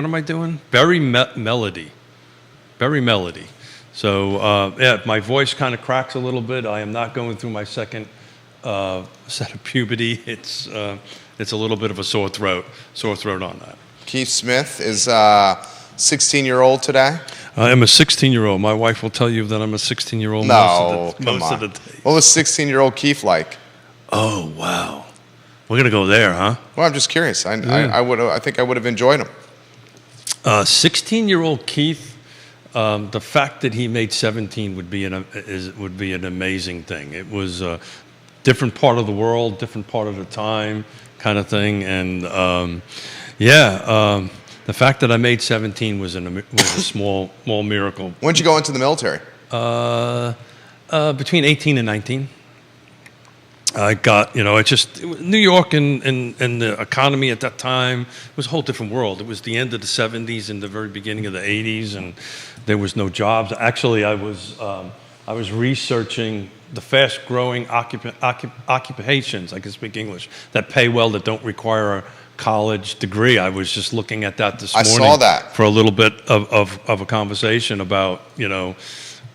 what am I doing? Melody. Very melody. So, yeah, my voice kind of cracks a little bit. I am not going through my second set of puberty. It's a little bit of a sore throat on that. Keith Smith is 16-year-old today. I am a 16-year-old. My wife will tell you that I'm a 16-year-old No, most of the day. What was 16-year-old Keith like? Oh, wow. We're going to go there, huh? Well, I'm just curious. I think I would have enjoyed him. 16-year-old Keith, the fact that he made 17 would be an amazing thing. It was a different part of the world, different part of the time kind of thing. And, the fact that I made 17 was a small miracle. When did you go into the military? Between 18 and 19. I got, New York and the economy at that time was a whole different world. It was the end of the 70s and the very beginning of the 80s, and there was no jobs. Actually, I was researching the fast-growing occupations, I can speak English, that pay well, that don't require a college degree. I was just looking at that this morning. I saw that. For a little bit of a conversation about,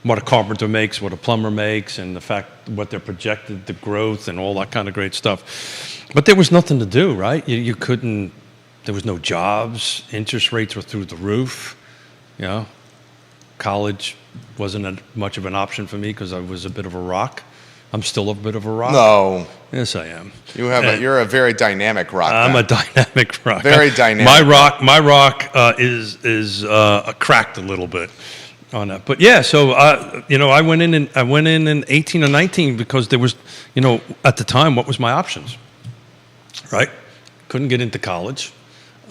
what a carpenter makes, what a plumber makes, and the fact what they're projected, the growth, and all that kind of great stuff. But there was nothing to do, right? You couldn't. There was no jobs. Interest rates were through the roof. College wasn't much of an option for me because I was a bit of a rock. I'm still a bit of a rock. No. Yes, I am. You're a very dynamic rock. I'm a dynamic rock. Very dynamic. My rock is cracked a little bit on that. But yeah, so I went in 18 or 19 because there was, at the time, what was my options, right? Couldn't get into college,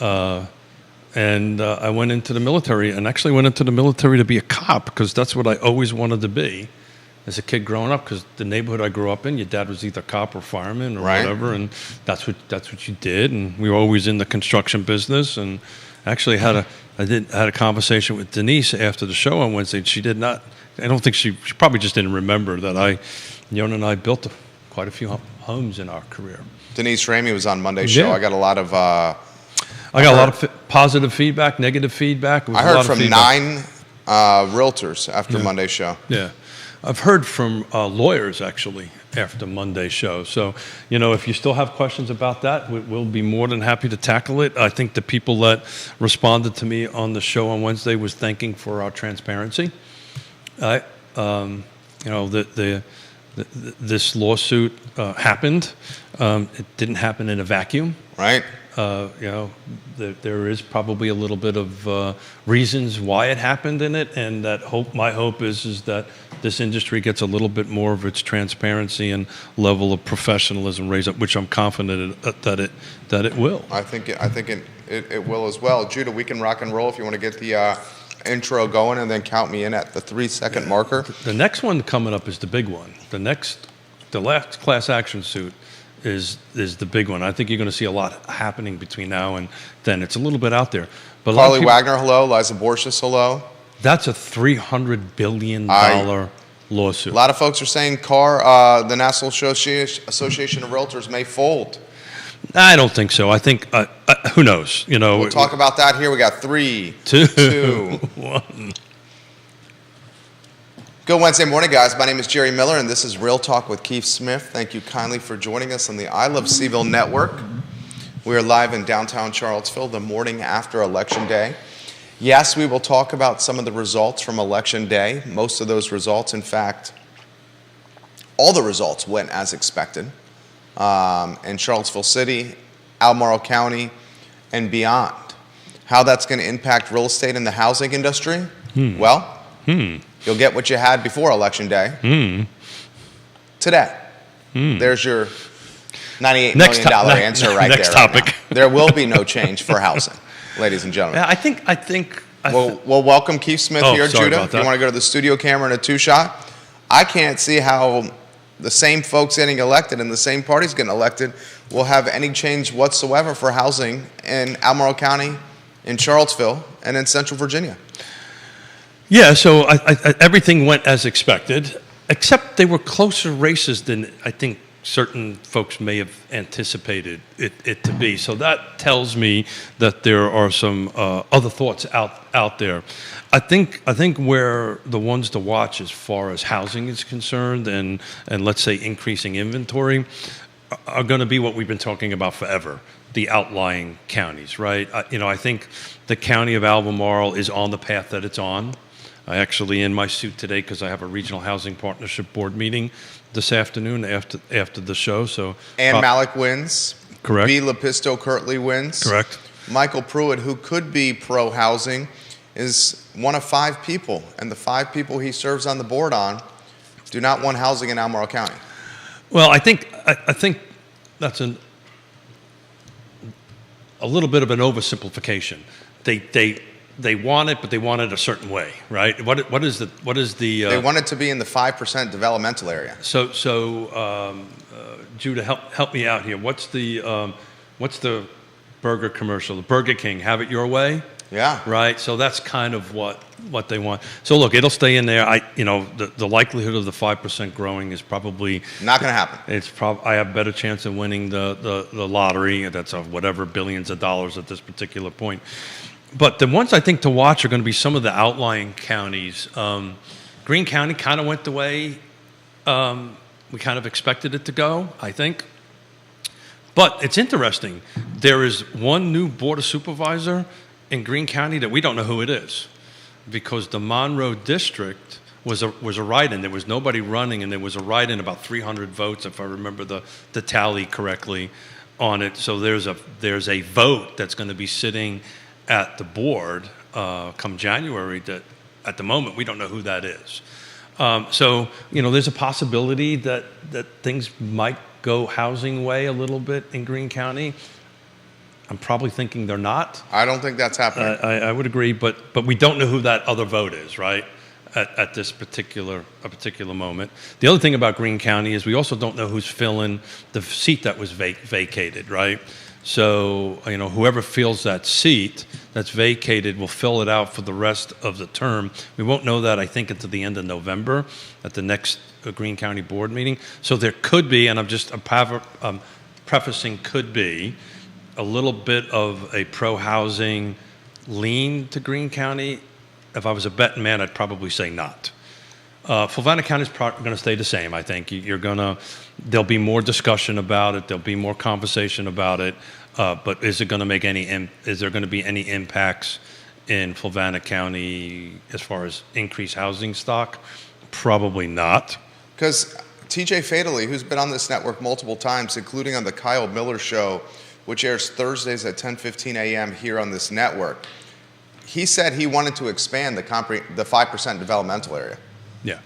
and I went into the military, and actually went into the military to be a cop because that's what I always wanted to be as a kid growing up. Because the neighborhood I grew up in, your dad was either cop or fireman or whatever, and that's what you did. And we were always in the construction business. And actually had a conversation with Denise after the show on Wednesday. She did not. I don't think she probably just didn't remember that Yona and I built quite a few homes in our career. Denise Ramey was on Monday's show. I got a lot of. I got a lot of positive feedback, negative feedback. I heard from 9 realtors after Monday's show. Yeah. I've heard from lawyers, actually, after Monday's show. So, if you still have questions about that, we'll be more than happy to tackle it. I think the people that responded to me on the show on Wednesday was thanking for our transparency. This lawsuit happened. It didn't happen in a vacuum. Right. There is probably a little bit of reasons why it happened in it, and my hope is that this industry gets a little bit more of its transparency and level of professionalism raised up, which I'm confident that it will. I think it will as well. Judah, we can rock and roll if you want to get the intro going, and then count me in at the 3-second marker. The next one coming up is the big one. The last class action suit is the big one. I think you're going to see a lot happening between now and then. It's a little bit out there. But Carly Wagner, hello. Liza Borges, hello. That's a $300 billion lawsuit. A lot of folks are saying the National Association of Realtors may fold. I don't think so. I think, who knows? We'll talk about that here. We got 3, 2, 1. Good Wednesday morning, guys. My name is Jerry Miller, and this is Real Talk with Keith Smith. Thank you kindly for joining us on the I Love Seville Network. We are live in downtown Charlottesville the morning after Election Day. Yes, we will talk about some of the results from Election Day. Most of those results, in fact, all the results went as expected in Charlottesville City, Albemarle County, and beyond. How that's going to impact real estate and the housing industry? Well, you'll get what you had before Election Day. Today. There's your $98 million answer right there. Next topic. Right there will be no change for housing, ladies and gentlemen. Yeah, I think. Well, welcome Keith Smith here, Judah. If you want to go to the studio camera in a 2-shot, I can't see how the same folks getting elected and the same parties getting elected will have any change whatsoever for housing in Albemarle County, in Charlottesville, and in Central Virginia. Yeah, so everything went as expected, except they were closer races than I think certain folks may have anticipated it to be. So that tells me that there are some other thoughts out there. I think where the ones to watch as far as housing is concerned, and let's say increasing inventory, are going to be what we've been talking about forever: the outlying counties, right? I think the county of Albemarle is on the path that it's on. I actually in my suit today because I have a regional housing partnership board meeting this afternoon after the show. So Ann Malik wins. Correct. B. Lepisto Kirtley wins. Correct. Michael Pruitt, who could be pro-housing, is one of 5 people, and the 5 people he serves on the board on do not want housing in Albemarle County. Well, I think that's a little bit of an oversimplification. They want it, but they want it a certain way, right? What is the They want it to be in the 5% developmental area. So Judah, help me out here. What's the burger commercial? The Burger King, have it your way? Yeah. Right. So that's kind of what they want. So look, it'll stay in there. The likelihood of the 5% growing is probably not going to happen. I have a better chance of winning the lottery. That's of whatever billions of dollars at this particular point. But the ones I think to watch are going to be some of the outlying counties. Greene County kind of went the way we kind of expected it to go, I think. But it's interesting. There is one new board of supervisor in Greene County that we don't know who it is, because the Monroe district was a write-in. There was nobody running, and there was a write-in, about 300 votes, if I remember the tally correctly, on it. So there's a vote that's going to be sitting at the board come January that at the moment we don't know who that is. So there's a possibility that things might go housing way a little bit in Greene County. I'm probably thinking they're not. I don't think that's happening. I would agree, but we don't know who that other vote is, right? At this particular moment. The other thing about Greene County is we also don't know who's filling the seat that was vacated, right? So, whoever fills that seat that's vacated will fill it out for the rest of the term. We won't know that, I think, until the end of November at the next Greene County board meeting. So there could be, and I'm prefacing could be, a little bit of a pro-housing lean to Greene County. If I was a betting man, I'd probably say not. Fluvanna County is going to stay the same, I think. There'll be more discussion about it. There'll be more conversation about it. But is there going to be any impacts in Fluvanna County as far as increased housing stock? Probably not. Because TJ Fatally, who's been on this network multiple times, including on the Kyle Miller Show, which airs Thursdays at 10:15 a.m. here on this network, he said he wanted to expand the 5% developmental area. Yeah.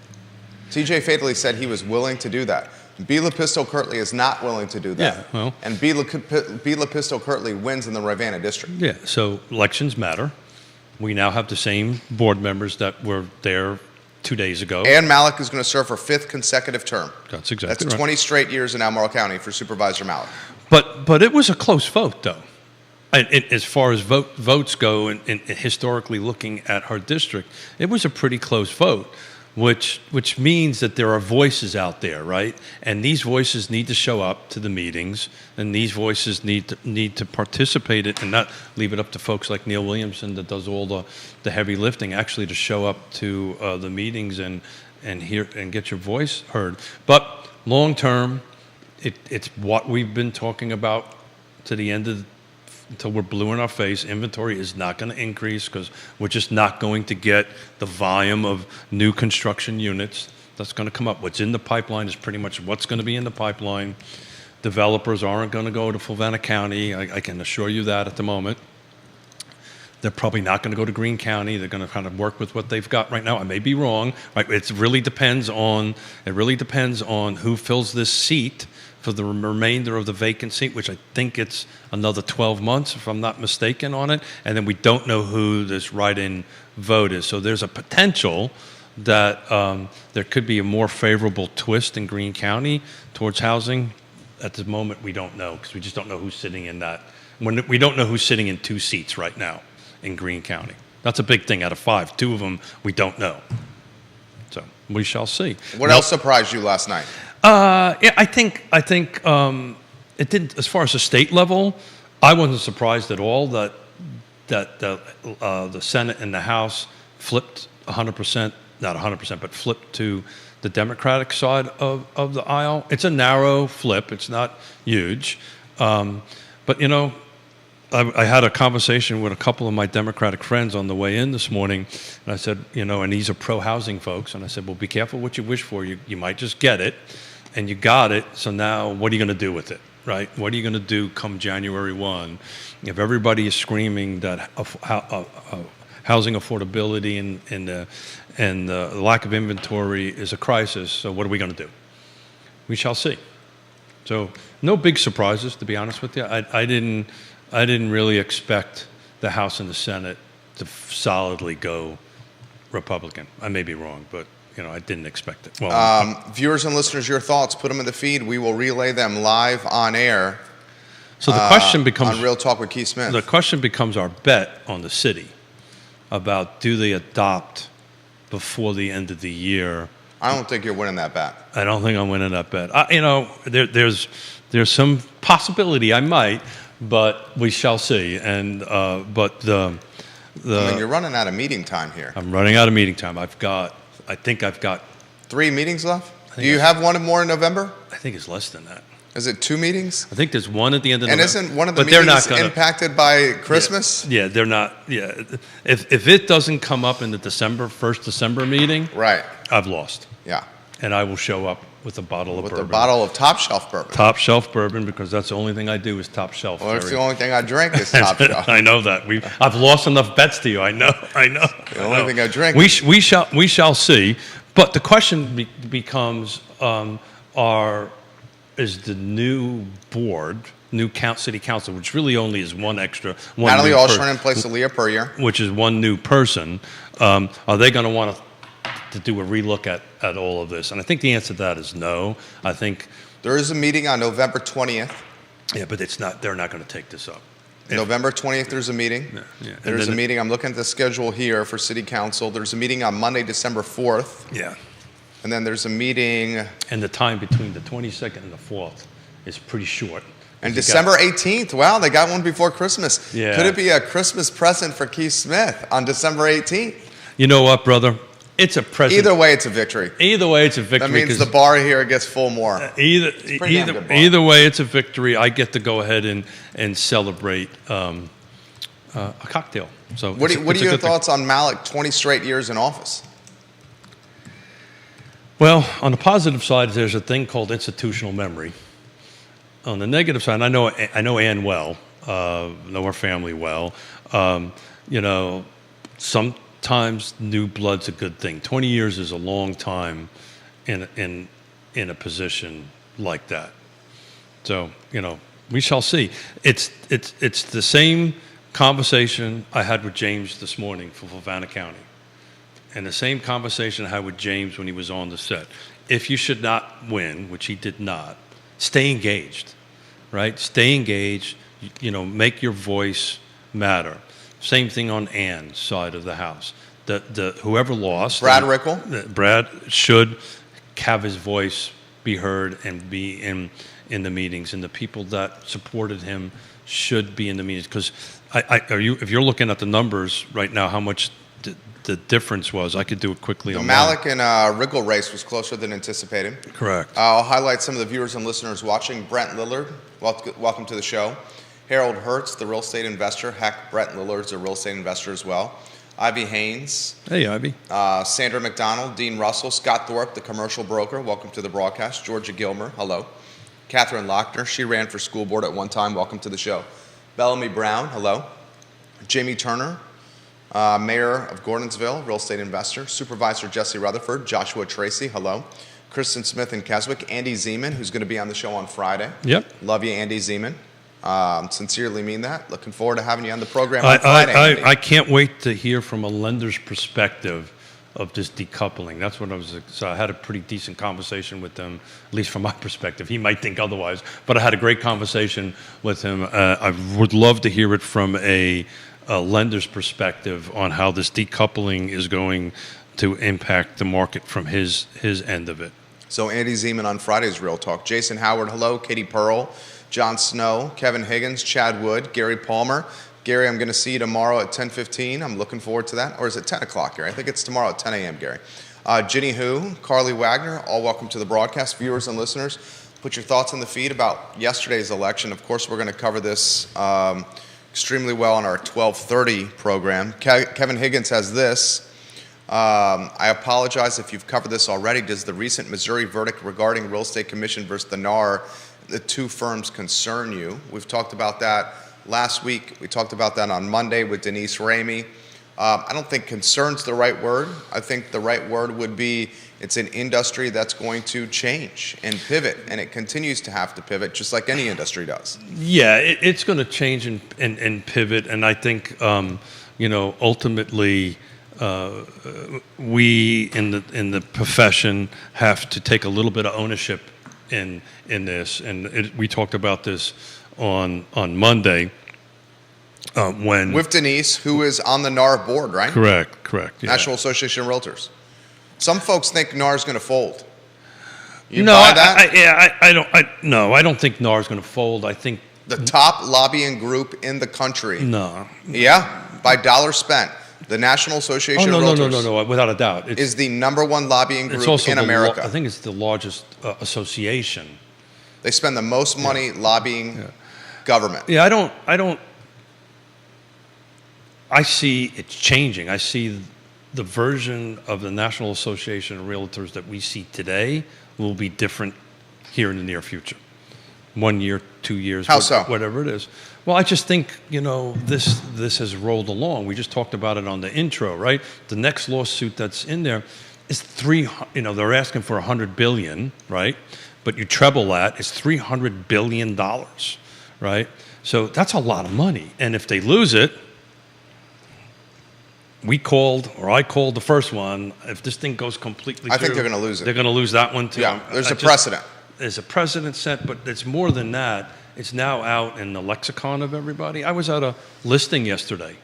TJ Fatally said he was willing to do that. B. Lepisto Kirtley is not willing to do that. Yeah, well. And B. Lepisto Kirtley wins in the Rivanna district. Yeah, so elections matter. We now have the same board members that were there 2 days ago. Ann Malik is going to serve her 5th consecutive term. That's exactly right. That's 20 straight years in Albemarle County for Supervisor Malik. But it was a close vote, though. As far as votes go, and historically looking at her district, it was a pretty close vote, which means that there are voices out there, right? And these voices need to show up to the meetings, and these voices need to participate in, and not leave it up to folks like Neil Williamson that does all the heavy lifting, actually to show up to the meetings and hear and get your voice heard. But long term, it's what we've been talking about to the end of until we're blue in our face. Inventory is not going to increase because we're just not going to get the volume of new construction units that's going to come up. What's in the pipeline is pretty much what's going to be in the pipeline. Developers aren't going to go to Fluvanna County. I can assure you that at the moment. They're probably not going to go to Greene County. They're going to kind of work with what they've got right now. I may be wrong. Right? It really depends on who fills this seat for the remainder of the vacant seat, which I think it's another 12 months, if I'm not mistaken, on it. And then we don't know who this write-in vote is. So there's a potential that there could be a more favorable twist in Greene County towards housing. At the moment, we don't know, because we just don't know who's sitting in that. We don't know who's sitting in 2 seats right now in Greene County. That's a big thing out of 5. 2 of them we don't know. So we shall see. What else surprised you last night? Yeah, I think it didn't. As far as the state level, I wasn't surprised at all that the Senate and the House flipped 100%, not 100%, but flipped to the Democratic side of the aisle. It's a narrow flip. It's not huge, but I had a conversation with a couple of my Democratic friends on the way in this morning, and I said, and these are pro-housing folks, and I said, well, be careful what you wish for. You might just get it, and you got it, so now what are you going to do with it, right? What are you going to do come January 1 if everybody is screaming that housing affordability and the lack of inventory is a crisis, so what are we going to do? We shall see. So no big surprises, to be honest with you. I didn't really expect the House and the Senate to solidly go Republican. I may be wrong, but I didn't expect it. Well, viewers and listeners, your thoughts, put them in the feed. We will relay them live on air. So the question becomes on Real Talk with Keith Smith. The question becomes our bet on the city about do they adopt before the end of the year. I don't think you're winning that bet. I don't think I'm winning that bet. There's some possibility I might. But we shall see. And but you're running out of meeting time here. I'm running out of meeting time. I think I've got 3 meetings left. Do you have one more in November? I think it's less than that. Is it 2 meetings? I think there's one at the end of November. And isn't one of the meetings impacted by Christmas? Yeah, they're not. Yeah, if it doesn't come up in the first December meeting, right, I've lost. Yeah, and I will show up with a bottle of bourbon. With a bottle of top shelf bourbon. Top shelf bourbon, because that's the only thing I do is top shelf. Well, it's the only thing I drink is top shelf. I know that. I've lost enough bets to you. I know. The only thing I drink. We shall see. But the question becomes: is the new board, city council, which really only is one Natalie Alshran in place of Leah Puryear, which is one new person, are they going to want to do a relook at all of this? And I think the answer to that is no. I think there is a meeting on November 20th. Yeah, but they're not going to take this up. November 20th, there's a meeting. Yeah. There's a meeting. I'm looking at the schedule here for City Council. There's a meeting on Monday, December 4th. Yeah. And then there's a meeting. And the time between the 22nd and the 4th is pretty short. And December 18th. Wow, they got one before Christmas. Yeah. Could it be a Christmas present for Keith Smith on December 18th? You know what, brother? It's a present. Either way, it's a victory. That means the bar here gets full more. Either way, it's a victory. I get to go ahead and celebrate a cocktail. So, what are your thoughts on Malek? 20 straight years in office. Well, on the positive side, there's a thing called institutional memory. On the negative side, I know Ann well, know her family well. Sometimes new blood's a good thing. 20 years is a long time in a position like that. So, we shall see. It's the same conversation I had with James this morning for Fluvanna County, and the same conversation I had with James when he was on the set. If you should not win, which he did not, stay engaged, right? Stay engaged. Make your voice matter. Same thing on Ann's side of the house. Whoever lost, Brad Rickle, Brad should have his voice be heard and be in the meetings, and the people that supported him should be in the meetings. Because if you're looking at the numbers right now, how much the difference was, I could do it quickly. The Malek and Rickle race was closer than anticipated. Correct. I'll highlight some of the viewers and listeners watching. Brent Lillard, welcome to the show. Harold Hertz, the real estate investor. Heck, Brent Lillard's a real estate investor as well. Ivy Haynes. Hey, Ivy. Sandra McDonald, Dean Russell, Scott Thorpe, the commercial broker. Welcome to the broadcast. Georgia Gilmer, hello. Catherine Lochner, she ran for school board at one time. Welcome to the show. Bellamy Brown, hello. Jamie Turner, Mayor of Gordonsville, real estate investor. Supervisor Jesse Rutherford, Joshua Tracy, hello. Kristen Smith in Keswick, Andy Zeman, who's going to be on the show on Friday. Yep. Love you, Andy Zeman. Sincerely mean that. Looking forward to having you on the program on Friday. I can't wait to hear from a lender's perspective of this decoupling. That's what I had a pretty decent conversation with him, at least from my perspective. He might think otherwise, but I had a great conversation with him. I would love to hear it from a lender's perspective on how this decoupling is going to impact the market from his end of it. So Andy Zeman on Friday's Real Talk. Jason Howard, hello. Katie Pearl, John Snow, Kevin Higgins, Chad Wood, Gary Palmer. Gary, I'm going to see you tomorrow at 10:15. I'm looking forward to that. Or is it 10 o'clock, Gary? I think it's tomorrow at 10 a.m., Gary. Ginny Hu, Carly Wagner, all welcome to the broadcast. Viewers and listeners, put your thoughts in the feed about yesterday's election. Of course, we're going to cover this extremely well on our 12:30 program. Kevin Higgins has this. I apologize if you've covered this already. Does the recent Missouri verdict regarding Real Estate Commission versus the NAR, the two firms, concern you? We've talked about that last week. We talked about that on Monday with Denise Ramey. I don't think concern's the right word. I think the right word would be it's an industry that's going to change and pivot, and it continues to have to pivot just like any industry does. Yeah, it's going to change and pivot, and I think ultimately we in the profession have to take a little bit of ownership in this, and we talked about this on Monday. When with Denise, who is on the NAR board, right? Correct. Yeah. National Association of Realtors. Some folks think NAR is going to fold. You no, buy that? I don't think NAR is going to fold. I think the top lobbying group in the country. No. Yeah, by dollars spent, the National Association of Realtors. No, without a doubt, is the number one lobbying group in America. I think it's the largest association. They spend the most money lobbying government. Yeah, I see it's changing. I see the version of the National Association of Realtors that we see today will be different here in the near future. 1 year, 2 years, How so? Whatever it is. Well, I just think, this has rolled along. We just talked about it on the intro, right? The next lawsuit that's in there is they're asking for $100 billion, right? But you treble that, it's $300 billion, right? So that's a lot of money. And if they lose it, I called the first one. If this thing goes completely I think they're going to lose it. They're going to lose that one too. Yeah, there's a precedent. There's a precedent set, but it's more than that. It's now out in the lexicon of everybody. I was at a listing yesterday,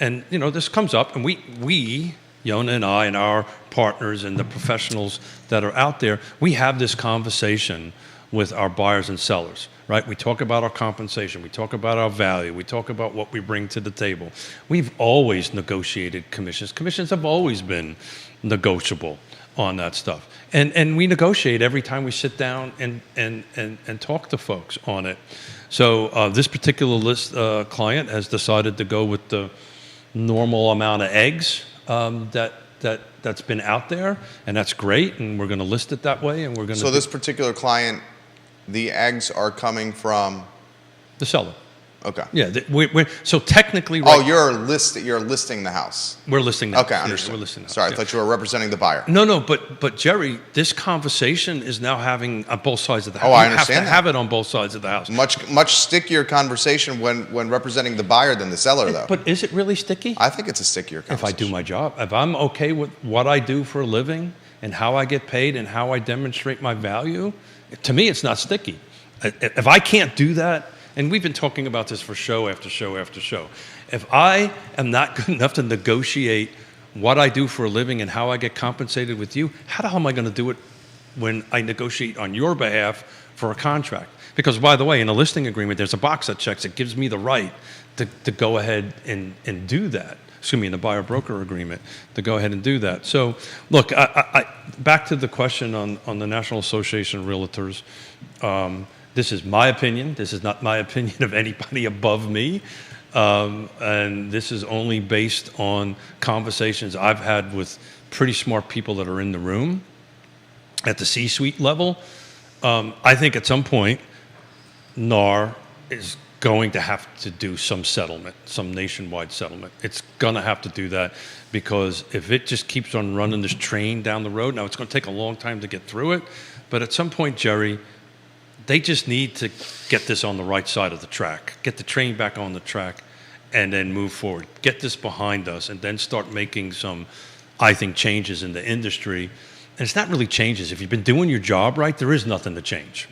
and this comes up, and we, Yona and I and our partners and the professionals that are out there, we have this conversation with our buyers and sellers. Right? We talk about our compensation. We talk about our value. We talk about what we bring to the table. We've always negotiated commissions. Commissions have always been negotiable on that stuff. And we negotiate every time we sit down and talk to folks on it. So this particular client has decided to go with the normal amount of eggs that's been out there, and that's great, and we're going to list it that way, and we're going to... So this particular client, the eggs are coming from the seller. Okay. Yeah. So technically, right. Oh, you're listing the house. We're listing the house. Okay, I understand. We're listing the house. Sorry, I thought you were representing the buyer. No, but Jerry, this conversation is now having on both sides of the house. Oh, I understand. You have to have it on both sides of the house. Much stickier conversation when representing the buyer than the seller, though. But is it really sticky? I think it's a stickier conversation. If I do my job, if I'm okay with what I do for a living and how I get paid and how I demonstrate my value, to me, it's not sticky. If I can't do that, and we've been talking about this for show after show after show, if I am not good enough to negotiate what I do for a living and how I get compensated with you, how the hell am I going to do it when I negotiate on your behalf for a contract? Because, by the way, in a listing agreement, there's a box that checks. It gives me the right to go ahead and do that. Excuse me, in the buyer-broker agreement, to go ahead and do that. So, look, I back to the question on the National Association of Realtors. This is my opinion. This is not my opinion of anybody above me. And this is only based on conversations I've had with pretty smart people that are in the room at the C-suite level. I think at some point, NAR is going to have to do some settlement, some nationwide settlement. It's going to have to do that, because if it just keeps on running this train down the road, now it's going to take a long time to get through it, but at some point, Jerry, they just need to get this on the right side of the track, get the train back on the track, and then move forward. Get this behind us, and then start making some, I think, changes in the industry. And it's not really changes. If you've been doing your job right, there is nothing to change.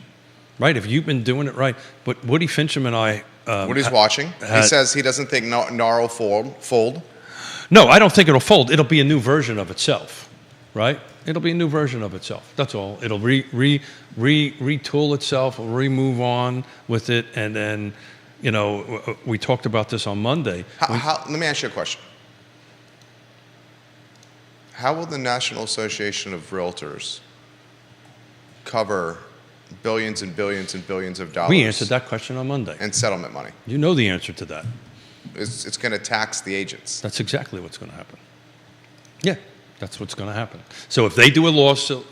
Right? If you've been doing it right. But Woody Fincham and I... Woody's watching. He says he doesn't think NAR will fold. No, I don't think it'll fold. It'll be a new version of itself, right? It'll be a new version of itself. That's all. It'll retool itself, move on with it, and then, we talked about this on Monday. Let me ask you a question. How will the National Association of Realtors cover billions and billions and billions of dollars? We answered that question on Monday. And settlement money. You know the answer to that. It's going to tax the agents. That's exactly what's going to happen. Yeah, that's what's going to happen. So if they do a lawsuit,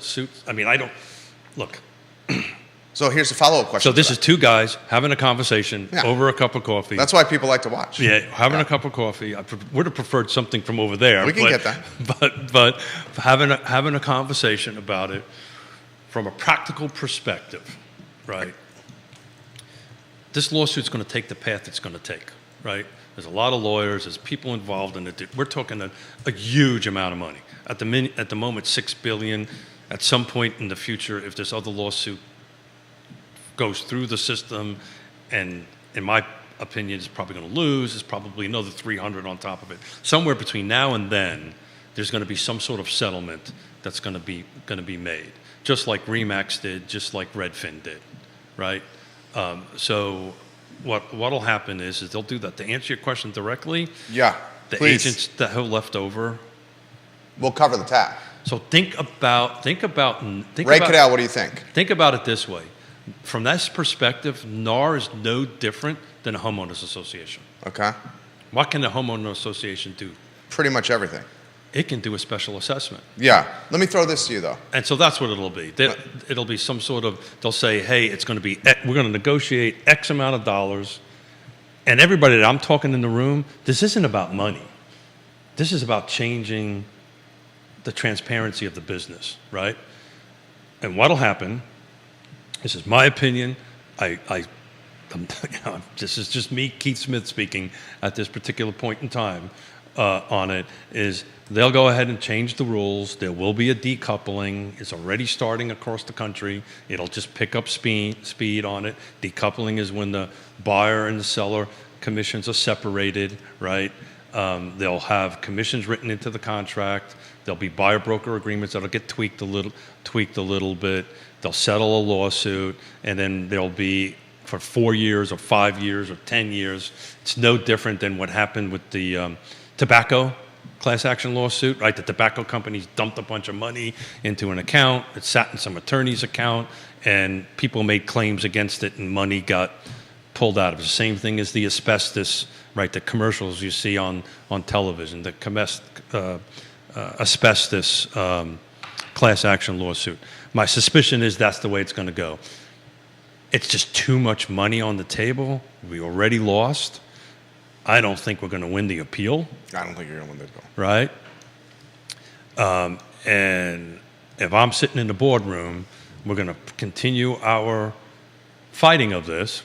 look. So here's a follow-up question. So this is two guys having a conversation over a cup of coffee. That's why people like to watch. Yeah, having a cup of coffee. I would have preferred something from over there. We can get that. But having a conversation about it from a practical perspective, right? This lawsuit's going to take the path it's going to take, right? There's a lot of lawyers. There's people involved in it. We're talking a huge amount of money. At the moment, $6 billion. At some point in the future, if this other lawsuit goes through the system, and in my opinion, is probably going to lose. There's probably another 300 on top of it. Somewhere between now and then, there's going to be some sort of settlement that's going to be made, just like Remax did, just like Redfin did, right? So what'll happen is they'll do that. To answer your question directly, the agents that are left over will cover the tab. So think about Ray Cadell, what do you think? Think about it this way. From that perspective, NAR is no different than a homeowners association. Okay. What can a homeowner association do? Pretty much everything. It can do a special assessment. Yeah. Let me throw this to you, though. And so that's what it'll be. It'll be some sort of, they'll say, hey, it's going to be, we're going to negotiate X amount of dollars. And everybody that I'm talking in the room, this isn't about money. This is about changing the transparency of the business, right? And what'll happen, this is my opinion, this is just me, Keith Smith, speaking at this particular point in time on it, is they'll go ahead and change the rules. There will be a decoupling. It's already starting across the country. It'll just pick up speed on it. Decoupling is when the buyer and the seller commissions are separated, right? They'll have commissions written into the contract. There'll be buyer-broker agreements that'll get tweaked a little bit. They'll settle a lawsuit, and then there'll be for 4 years or 5 years or 10 years. It's no different than what happened with the tobacco class action lawsuit, right? The tobacco companies dumped a bunch of money into an account. It sat in some attorney's account, and people made claims against it, and money got pulled out of it. The same thing as the asbestos, right? The commercials you see on television, the asbestos class action lawsuit. My suspicion is that's the way it's going to go. It's just too much money on the table. We already lost. I don't think we're going to win the appeal. I don't think you're going to win the appeal. Right? And if I'm sitting in the boardroom, we're going to continue our fighting of this.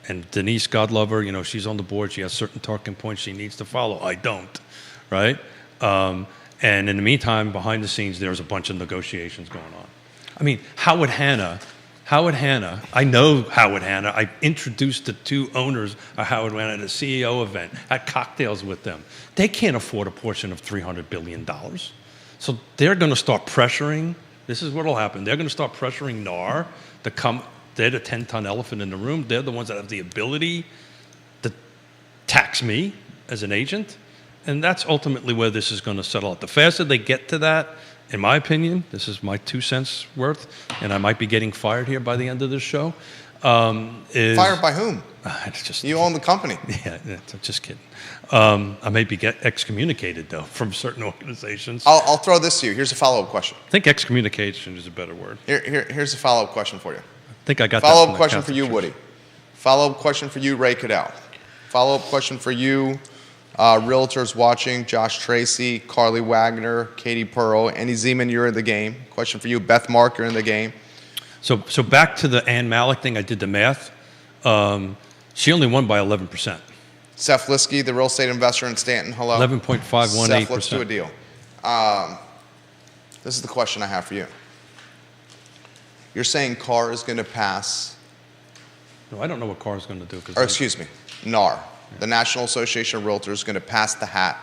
And Denise, God love her, she's on the board. She has certain talking points she needs to follow. I don't, right? And in the meantime, behind the scenes, there's a bunch of negotiations going on. I mean, Howard Hanna, I know Howard Hanna. I introduced the two owners of Howard Hanna at a CEO event, had cocktails with them. They can't afford a portion of $300 billion. So they're going to start pressuring. This is what will happen. They're going to start pressuring NAR to come. They're the 10-ton elephant in the room. They're the ones that have the ability to tax me as an agent. And that's ultimately where this is going to settle out. The faster they get to that, in my opinion, this is my 2 cents worth, and I might be getting fired here by the end of this show. Fired by whom? It's just, you own the company. Yeah, just kidding. I may be excommunicated, though, from certain organizations. I'll throw this to you. Here's a follow-up question. I think excommunication is a better word. Here's a follow-up question for you. I think I got that. Follow-up question for you, Woody. Follow-up question for you, Ray Cadell. Follow-up question for you, realtors watching, Josh Tracy, Carly Wagner, Katie Pearl, Annie Zeman, you're in the game. Question for you, Beth Mark, you're in the game. So back to the Ann Malik thing, I did the math. She only won by 11%. Seth Liskey, the real estate investor in Stanton, hello. 11.518%. Seth, let's do a deal. This is the question I have for you. You're saying CAR is going to pass... No, I don't know what CAR is going to do. Or excuse me, NAR, the National Association of Realtors, is going to pass the hat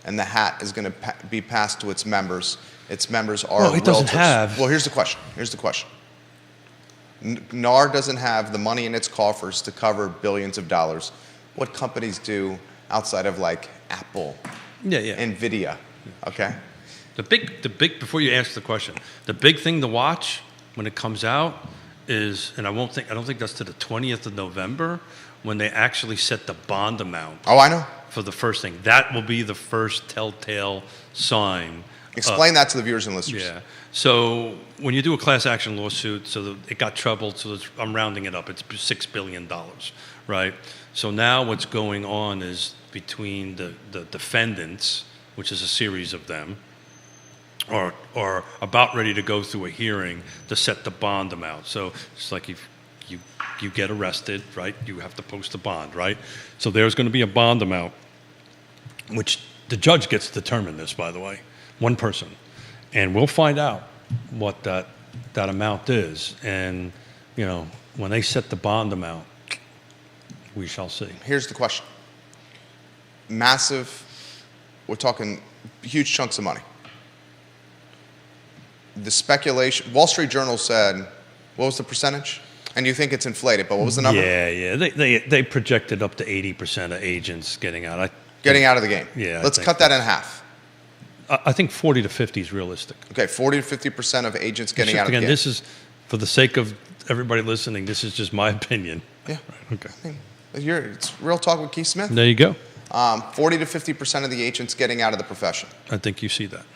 and the hat is going to be passed to its members. Its members are Well, it doesn't realtors. have. Well, here's the question. NAR doesn't have the money in its coffers to cover billions of dollars. What companies do outside of like Apple, NVIDIA, okay? The big, before you answer the question, the big thing to watch when it comes out is, and I don't think that's to the 20th of November, when they actually set the bond amount. Oh, I know. For the first thing. That will be the first telltale sign. Explain that to the viewers and listeners. Yeah. So when you do a class action lawsuit, it got trebled, so I'm rounding it up. It's $6 billion, right? So now what's going on is between the defendants, which is a series of them, are about ready to go through a hearing to set the bond amount. So it's like if you get arrested, right? You have to post a bond, right? So there's going to be a bond amount, which the judge gets to determine this, by the way, one person. And we'll find out what that amount is. And, when they set the bond amount, we shall see. Here's the question. Massive, we're talking huge chunks of money. The speculation, Wall Street Journal said, what was the percentage? And you think it's inflated, but what was the number? Yeah. They projected up to 80% of agents getting out. Getting out of the game. Yeah. Let's cut that in half. I think 40 to 50 is realistic. Okay, 40 to 50% of agents getting out of the game. Again, this is, for the sake of everybody listening, this is just my opinion. Yeah. Right, okay. It's Real Talk with Keith Smith. There you go. 40 to 50% of the agents getting out of the profession. I think you see that.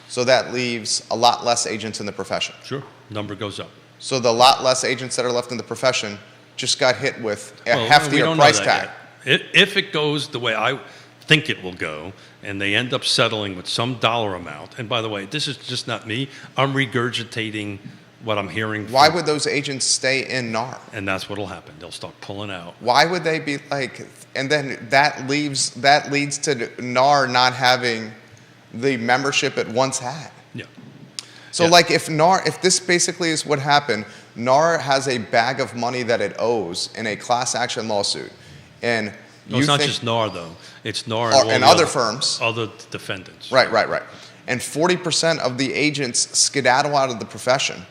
So that leaves a lot less agents in the profession. Sure. Number goes up. So the lot less agents that are left in the profession just got hit with a heftier price tag. If it goes the way I think it will go, and they end up settling with some dollar amount, and by the way, this is just not me, I'm regurgitating what I'm hearing. Why would those agents stay in NAR? And that's what'll happen. They'll start pulling out. Why would they be like, and then that leads to NAR not having the membership it once had. Yeah. So like if this basically is what happened, NAR has a bag of money that it owes in a class action lawsuit. And it's not just NAR though. It's NAR and other firms. Other defendants. Right. And 40% of the agents skedaddle out of the profession.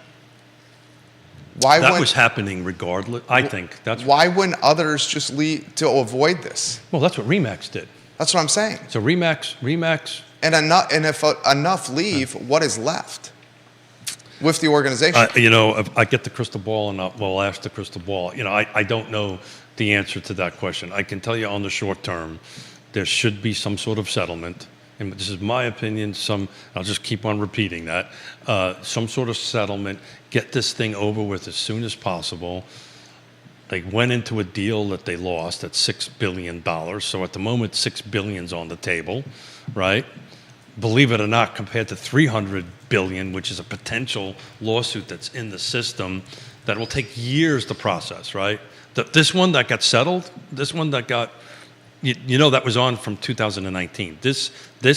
That was happening regardless. I think that's why wouldn't others just leave to avoid this? Well, that's what RE/MAX did. That's what I'm saying. So RE/MAX. And if enough leave, what is left with the organization? If I get the crystal ball and we'll ask the crystal ball. I don't know the answer to that question. I can tell you on the short term, there should be some sort of settlement. And this is my opinion. I'll just keep on repeating that. Some sort of settlement. Get this thing over with as soon as possible. They went into a deal that they lost at $6 billion. So at the moment, $6 billion's on the table, right? Believe it or not, compared to $300 billion, which is a potential lawsuit that's in the system, that will take years to process, right? This one that got settled, this one that got, that was on from 2019. This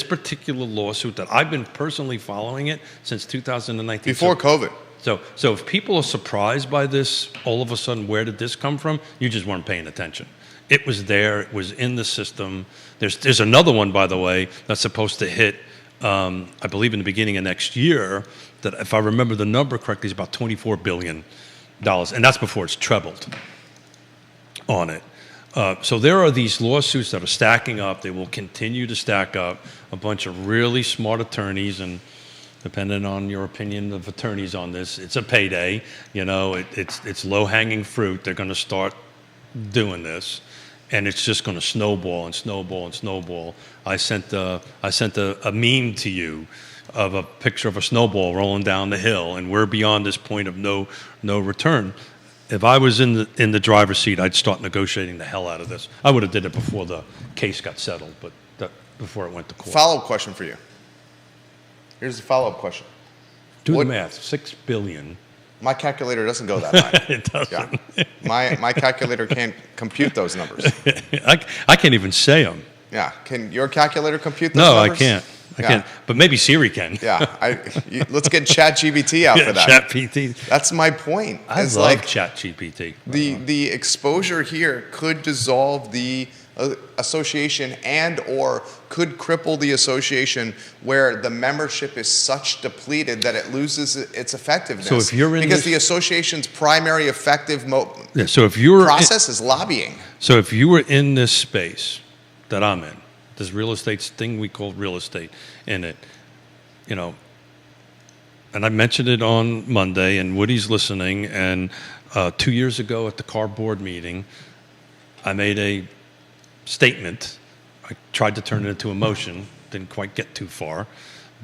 particular lawsuit that I've been personally following it since 2019. Before COVID. So if people are surprised by this, all of a sudden, where did this come from? You just weren't paying attention. It was there. It was in the system. There's another one, by the way, that's supposed to hit, I believe, in the beginning of next year, that if I remember the number correctly, is about $24 billion. And that's before it's trebled on it. So there are these lawsuits that are stacking up. They will continue to stack up. A bunch of really smart attorneys, and depending on your opinion of attorneys on this, it's a payday. It's low-hanging fruit. They're going to start doing this, and it's just going to snowball and snowball and snowball. I sent a meme to you of a picture of a snowball rolling down the hill, and we're beyond this point of no return. If I was in the driver's seat, I'd start negotiating the hell out of this. I would have did it before the case got settled, but before it went to court. Follow-up question for you. Here's the follow-up question. Do the math. $6 billion. My calculator doesn't go that high. It doesn't. Yeah. My calculator can't compute those numbers. I can't even say them. Yeah. Can your calculator compute those numbers? No, I can't. I can't. But maybe Siri can. Yeah. Let's get ChatGPT out for that. ChatGPT. That's my point. I love ChatGPT. The exposure here could dissolve the association and or could cripple the association where the membership is such depleted that it loses its effectiveness. So if you're in because this, the association's primary effective so if you're process is lobbying. So if you were in this space that I'm in, this real estate thing we call real estate in it, you know, and I mentioned it on Monday, and Woody's listening, and 2 years ago at the car board meeting, I made a statement. I tried to turn it into a motion, didn't quite get too far,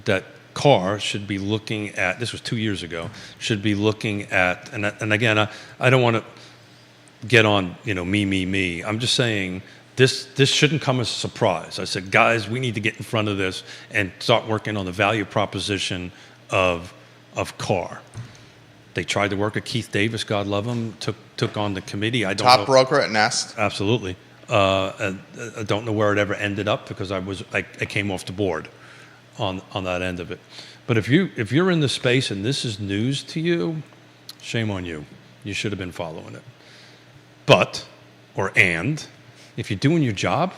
that CAR should be looking at, this was 2 years ago, should be looking at, and again, I don't want to get on, me. I'm just saying this shouldn't come as a surprise. I said, guys, we need to get in front of this and start working on the value proposition of CAR. They tried to work at Keith Davis, God love him, took on the committee. I don't know. Top broker at Nest. Absolutely. I don't know where it ever ended up because I came off the board on that end of it. But if you're in the space and this is news to you, shame on you. You should have been following it. And if you're doing your job,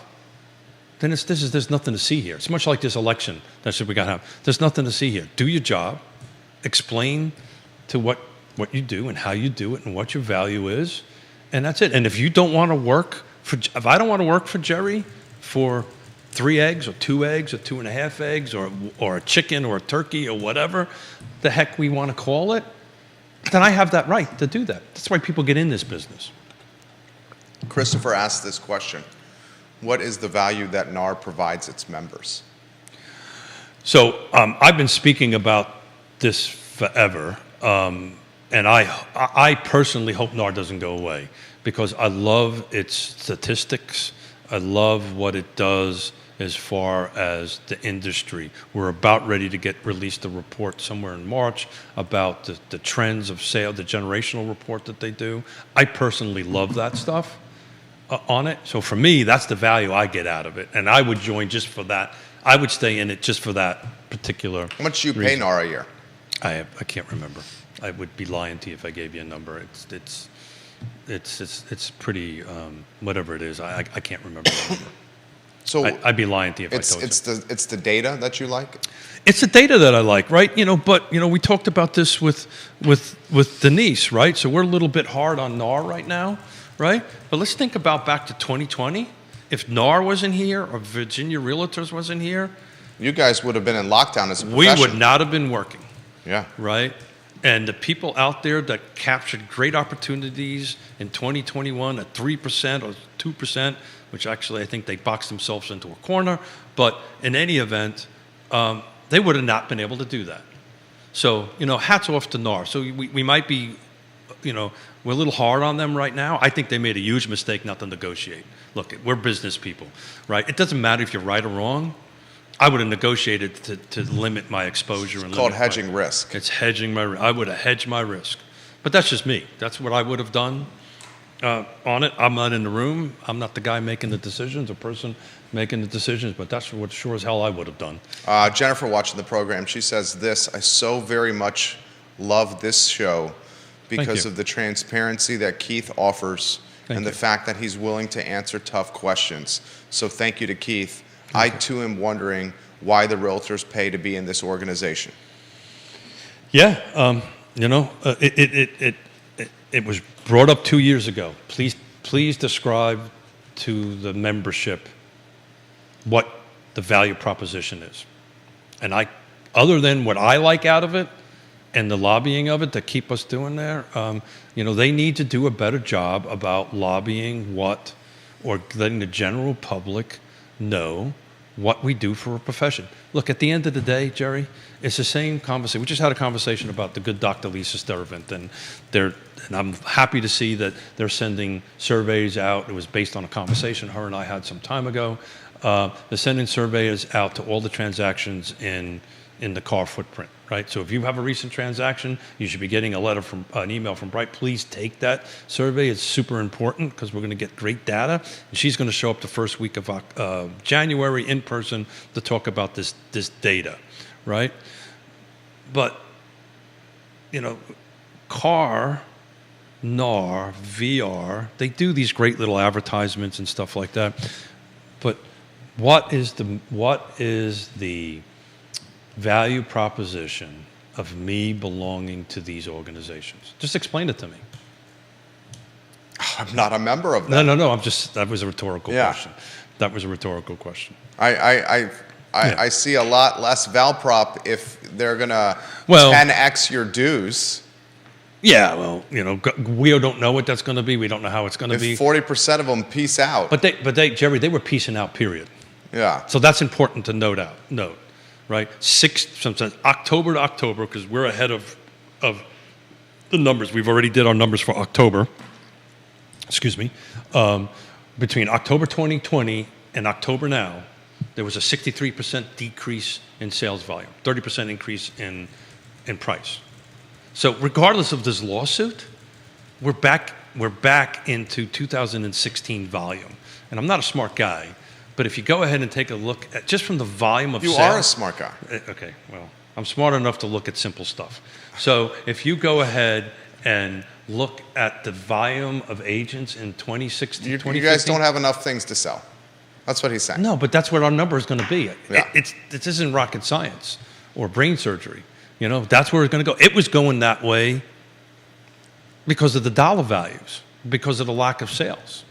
then there's nothing to see here. It's much like this election. That's what we got to have. There's nothing to see here. Do your job. Explain to what you do and how you do it and what your value is, and that's it. And if you don't want to work if I don't want to work for Jerry for 3 eggs or 2 eggs or 2.5 eggs or a chicken or a turkey or whatever the heck we want to call it, then I have that right to do that. That's why people get in this business. Christopher asked this question: what is the value that NAR provides its members? So I've been speaking about this forever, and I personally hope NAR doesn't go away because I love its statistics. I love what it does as far as the industry. We're about ready to get released a report somewhere in March about the trends of sale, the generational report that they do. I personally love that stuff on it. So for me, that's the value I get out of it. And I would join just for that. I would stay in it just for that particular How much do you pay reason. NAR a year? I can't remember. I would be lying to you if I gave you a number. It's pretty whatever it is. I can't remember the number. So I'd be lying to you if I told you. It's the data that you like? It's the data that I like, right? But we talked about this with Denise, right? So we're a little bit hard on NAR right now, right? But let's think about back to 2020. If NAR wasn't here or Virginia Realtors wasn't here, you guys would have been in lockdown as a profession. we would not have been working. Yeah. Right? And the people out there that captured great opportunities in 2021 at 3% or 2%, which actually I think they boxed themselves into a corner, but in any event, they would have not been able to do that. So, hats off to NAR. So we might be, we're a little hard on them right now. I think they made a huge mistake not to negotiate. Look, we're business people, right? It doesn't matter if you're right or wrong. I would have negotiated to limit my exposure. It's called hedging risk. It's hedging I would have hedged my risk. But that's just me. That's what I would have done on it. I'm not in the room. I'm not the guy making the decisions, a person making the decisions, but that's what sure as hell I would have done. Jennifer watching the program, she says this: I so very much love this show because of the transparency that Keith offers and the fact that he's willing to answer tough questions. So thank you to Keith. I too am wondering why the realtors pay to be in this organization. Yeah, it was brought up 2 years ago. Please describe to the membership what the value proposition is. And other than what I like out of it and the lobbying of it that keep us doing there, they need to do a better job about lobbying or letting the general public know what we do for a profession. Look, at the end of the day, Jerry, it's the same conversation. We just had a conversation about the good Dr. Lisa Sturtevant, and I'm happy to see that they're sending surveys out. It was based on a conversation her and I had some time ago. They're sending surveys out to all the transactions in the CAR footprint, right? So if you have a recent transaction, you should be getting an email from Bright. Please take that survey. It's super important because we're going to get great data. And she's going to show up the first week of January in person to talk about this data, right? But, CAR NAR, VR, they do these great little advertisements and stuff like that. But what is the value proposition of me belonging to these organizations? Just explain it to me. I'm not a member of them. No. That was a rhetorical question. That was a rhetorical question. I see a lot less Valprop if they're gonna 10x your dues. Yeah, well, we don't know what that's going to be. We don't know how it's going to be. If 40% of them peace out. But they, Jerry, they were peacing out. Period. Yeah. So that's important to note, right? Sometimes October to October, because we're ahead of the numbers. We've already did our numbers for October. Excuse me. Between October 2020 and October now, there was a 63% decrease in sales volume, 30% increase in price. So regardless of this lawsuit, we're back into 2016 volume. And I'm not a smart guy, but if you go ahead and take a look at just from the volume of sales. You are a smart guy. Okay, well, I'm smart enough to look at simple stuff. So if you go ahead and look at the volume of agents in 2016, you guys don't have enough things to sell. That's what he's saying. No, but that's what our number is going to be. Yeah. This isn't rocket science or brain surgery. That's where it's going to go. It was going that way because of the dollar values, because of the lack of sales.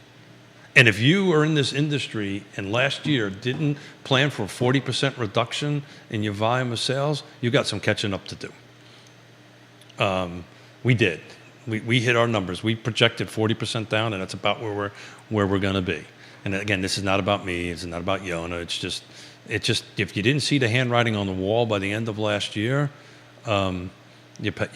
And if you are in this industry and last year didn't plan for a 40% reduction in your volume of sales, you got some catching up to do. We did. We hit our numbers. We projected 40% down, and that's about where we're going to be. And again, this is not about me. It's not about Yonah. It's just if you didn't see the handwriting on the wall by the end of last year, you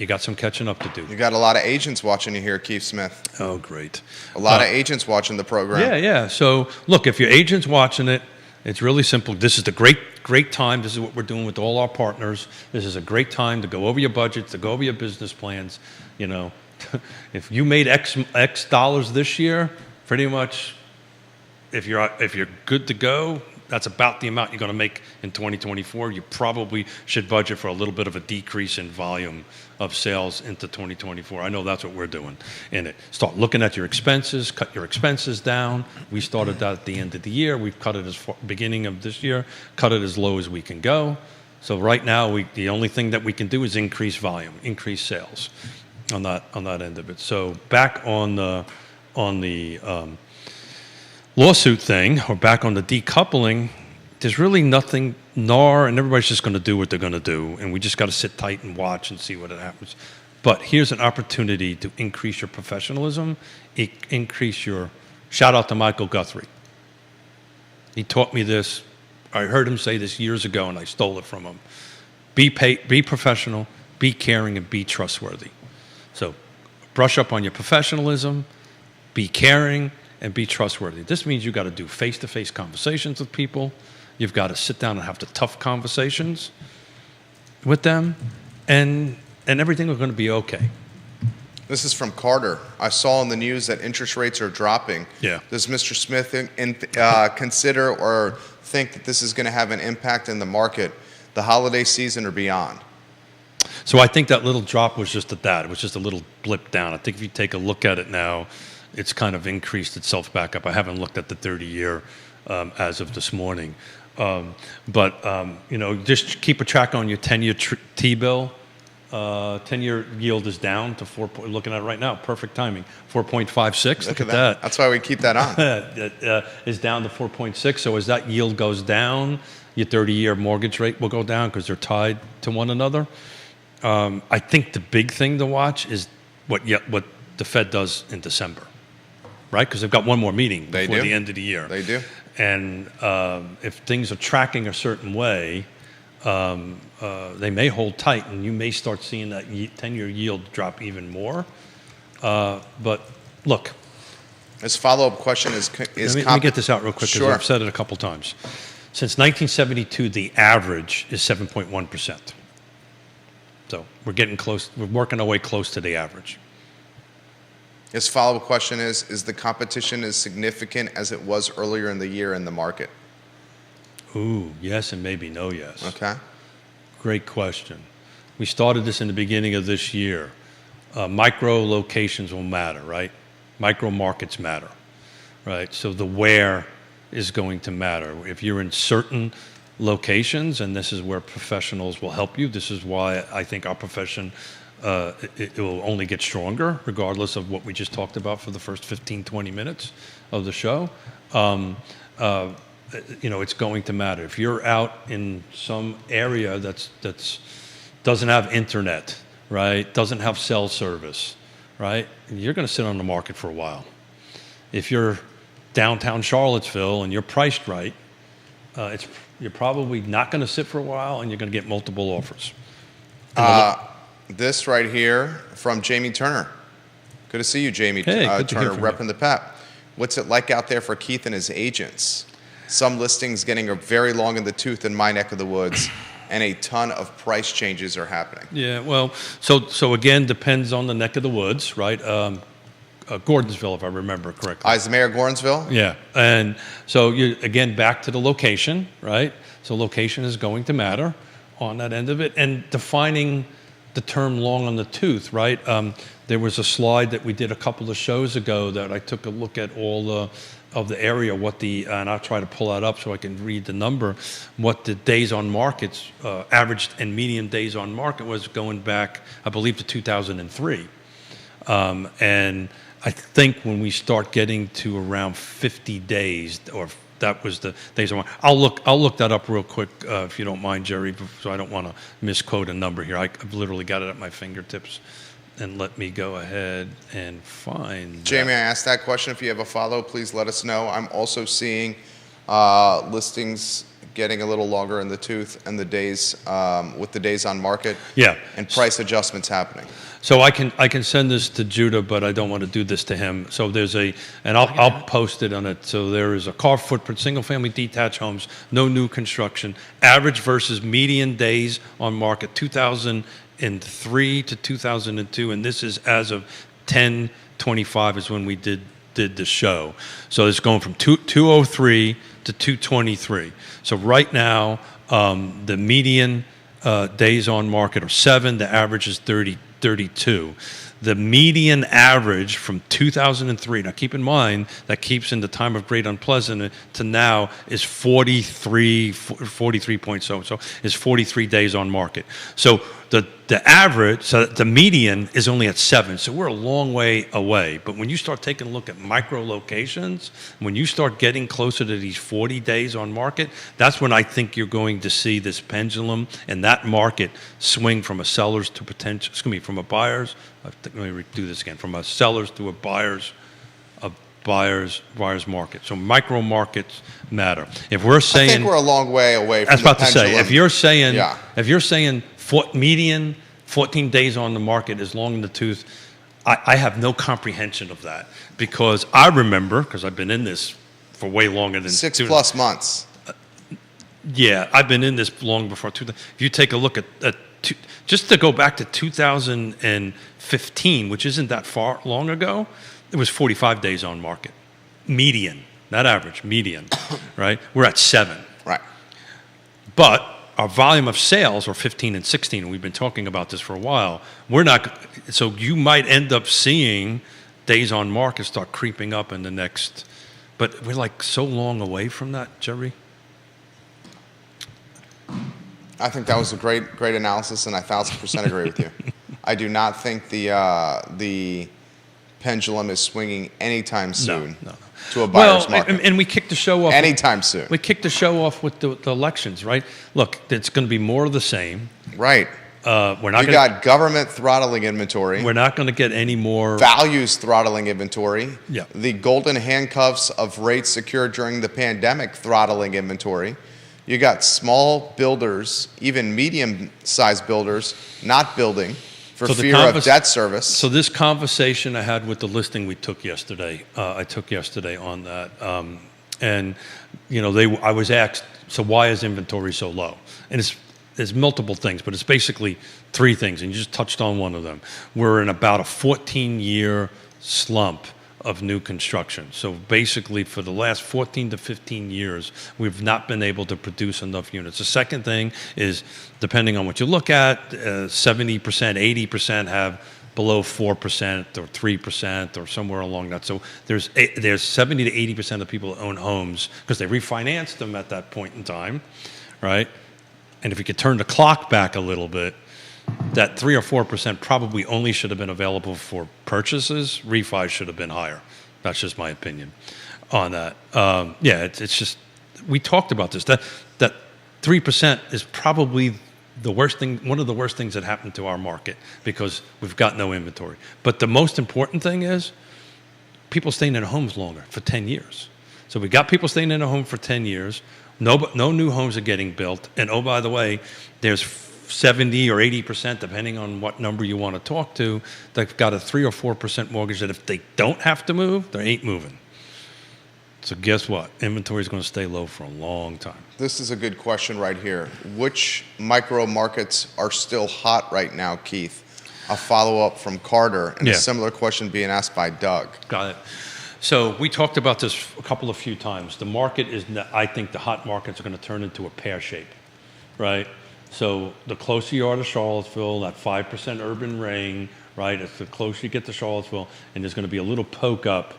got some catching up to do. You got a lot of agents watching you here, Keith Smith. Oh, great. A lot of agents watching the program. Yeah. So, look, if your agent's watching it, it's really simple. This is the great time. This is what we're doing with all our partners. This is a great time to go over your budget, to go over your business plans. If you made X dollars this year, pretty much, if you're good to go, that's about the amount you're going to make in 2024. You probably should budget for a little bit of a decrease in volume of sales into 2024. I know that's what we're doing in it. Start looking at your expenses, cut your expenses down. We started that at the end of the year. We've cut it beginning of this year, cut it as low as we can go. So right now, the only thing that we can do is increase volume, increase sales on that end of it. So back on the lawsuit thing, or back on the decoupling, there's really nothing. NAR and everybody's just going to do what they're going to do, and we just got to sit tight and watch and see what happens. But here's an opportunity to increase your professionalism, increase your. Shout out to Michael Guthrie. He taught me this. I heard him say this years ago, and I stole it from him. Be professional, be caring, and be trustworthy. So, brush up on your professionalism, be caring, and be trustworthy. This means you've got to do face-to-face conversations with people. You've got to sit down and have the tough conversations with them, and everything is going to be okay. This is from Carter. I saw in the news that interest rates are dropping. Yeah. Does Mr. Smith consider or think that this is going to have an impact in the market, the holiday season or beyond? So I think that little drop was just that. It was just a little blip down. I think if you take a look at it now, it's kind of increased itself back up. I haven't looked at the 30-year as of this morning. Just keep a track on your 10-year T-bill. 10-year yield is down to 4. Looking at it right now, perfect timing. 4.56. Look at that. That's why we keep that on. It is down to 4.6. So as that yield goes down, your 30-year mortgage rate will go down because they're tied to one another. I think the big thing to watch is what the Fed does in December, right? Because they've got one more meeting before the end of the year. They do. And if things are tracking a certain way, they may hold tight, and you may start seeing that 10-year yield drop even more. But look. His follow-up question is let me get this out real quick, because I've said it a couple times. Since 1972, the average is 7.1%. So we're getting close. We're working our way close to the average. His follow-up question is the competition as significant as it was earlier in the year in the market? Ooh, yes and maybe no yes. Okay. Great question. We started this in the beginning of this year. micro locations will matter, right? Micro markets matter, right? So the where is going to matter. If you're in certain locations, and this is where professionals will help you, this is why I think our profession, it will only get stronger, regardless of what we just talked about for the first 15, 20 minutes of the show. It's going to matter. If you're out in some area that's doesn't have internet, right, doesn't have cell service, right, you're going to sit on the market for a while. If you're downtown Charlottesville and you're priced right, you're probably not going to sit for a while, and you're going to get multiple offers. This right here from Jamie Turner. Good to see you, Jamie. Hey, good to hear Turner, from you. repping the PEP. What's it like out there for Keith and his agents? Some listings getting very long in the tooth in my neck of the woods, and a ton of price changes are happening. Yeah, well, so again, depends on the neck of the woods, right? Gordonsville, if I remember correctly. Ismaire, Gordonsville? Yeah, and so again, back to the location, right? So location is going to matter on that end of it, and defining the term long on the tooth, right? There was a slide that we did a couple of shows ago that I took a look at all of the area, and I'll try to pull that up so I can read the number, what the days on markets, average and median days on market was going back, I believe, to 2003. And I think when we start getting to around 50 days, or that was the days on market, I'll look that up real quick if you don't mind, Jerry, so I don't want to misquote a number here. I've literally got it at my fingertips. And let me go ahead and find Jamie, I asked that question. If you have a follow, please let us know. I'm also seeing listings getting a little longer in the tooth, and the days with the days on market. Yeah. And price adjustments happening. So I can send this to Judah, but I don't want to do this to him. So I'll post it on it. So there is a car footprint, single family detached homes, no new construction, average versus median days on market, 2003 to 2002, and this is as of 10/25 is when we did the show. So it's going from 203 to 223. So right now, the median days on market are 7. The average is 32. The median average from 2003, now keep in mind that keeps in the time of great unpleasant to now, is 43 point so is 43 days on market. So the average, so the median is only at 7. So we're a long way away. But when you start taking a look at micro locations, when you start getting closer to these 40 days on market, that's when I think you're going to see this pendulum and that market swing from a seller's to from a buyer's. Let me do this again. From a seller's to a buyer's market. So micro markets matter. If we're saying, I think we're a long way away from that's the about to say, if you're saying median 14 days on the market is long in the tooth, I have no comprehension of that, because I remember, because I've been in this for way longer than 6+ months. Yeah, I've been in this long before. If you take a look at just to go back to 2015, which isn't that far long ago, it was 45 days on market. Median, not average, median, right? We're at 7. Right. But our volume of sales are 15 and 16, and we've been talking about this for a while. So you might end up seeing days on market start creeping up in the next, but we're like so long away from that, Jerry. I think that was a great analysis, and I 1,000% agree with you. I do not think the pendulum is swinging anytime soon to a buyer's market. And we kicked the show off anytime soon. We kicked the show off with the elections, right? Look, it's going to be more of the same. Right. We got government throttling inventory. We're not going to get any more values throttling inventory. Yeah. The golden handcuffs of rates secured during the pandemic throttling inventory. You got small builders, even medium-sized builders, not building for fear of debt service. So this conversation I had with the listing we took yesterday, on that, and I was asked, so why is inventory so low? And there's multiple things, but it's basically 3 things, and you just touched on one of them. We're in about a 14-year slump of new construction. So basically for the last 14 to 15 years, we've not been able to produce enough units. The second thing is, depending on what you look at, 70%, 80% have below 4% or 3% or somewhere along that. So there's 70 to 80% of people who own homes because they refinanced them at that point in time, right? And if we could turn the clock back a little bit, that 3 or 4% probably only should have been available for purchases. Refi should have been higher. That's just my opinion on that. Yeah, it's just, we talked about this. That 3% is probably the worst thing, one of the worst things that happened to our market because we've got no inventory. But the most important thing is people staying in homes longer for 10 years. So we got people staying in a home for 10 years. No new homes are getting built. And oh, by the way, there's 70 or 80%, depending on what number you want to talk to, they've got a 3 or 4% mortgage that if they don't have to move, they ain't moving. So guess what? Inventory is going to stay low for a long time. This is a good question right here. Which micro markets are still hot right now, Keith? A follow-up from Carter, and a similar question being asked by Doug. Got it. So we talked about this a few times. The market is, I think the hot markets are going to turn into a pear shape, right? So the closer you are to Charlottesville, that 5% urban ring, right? It's the closer you get to Charlottesville, and there's going to be a little poke up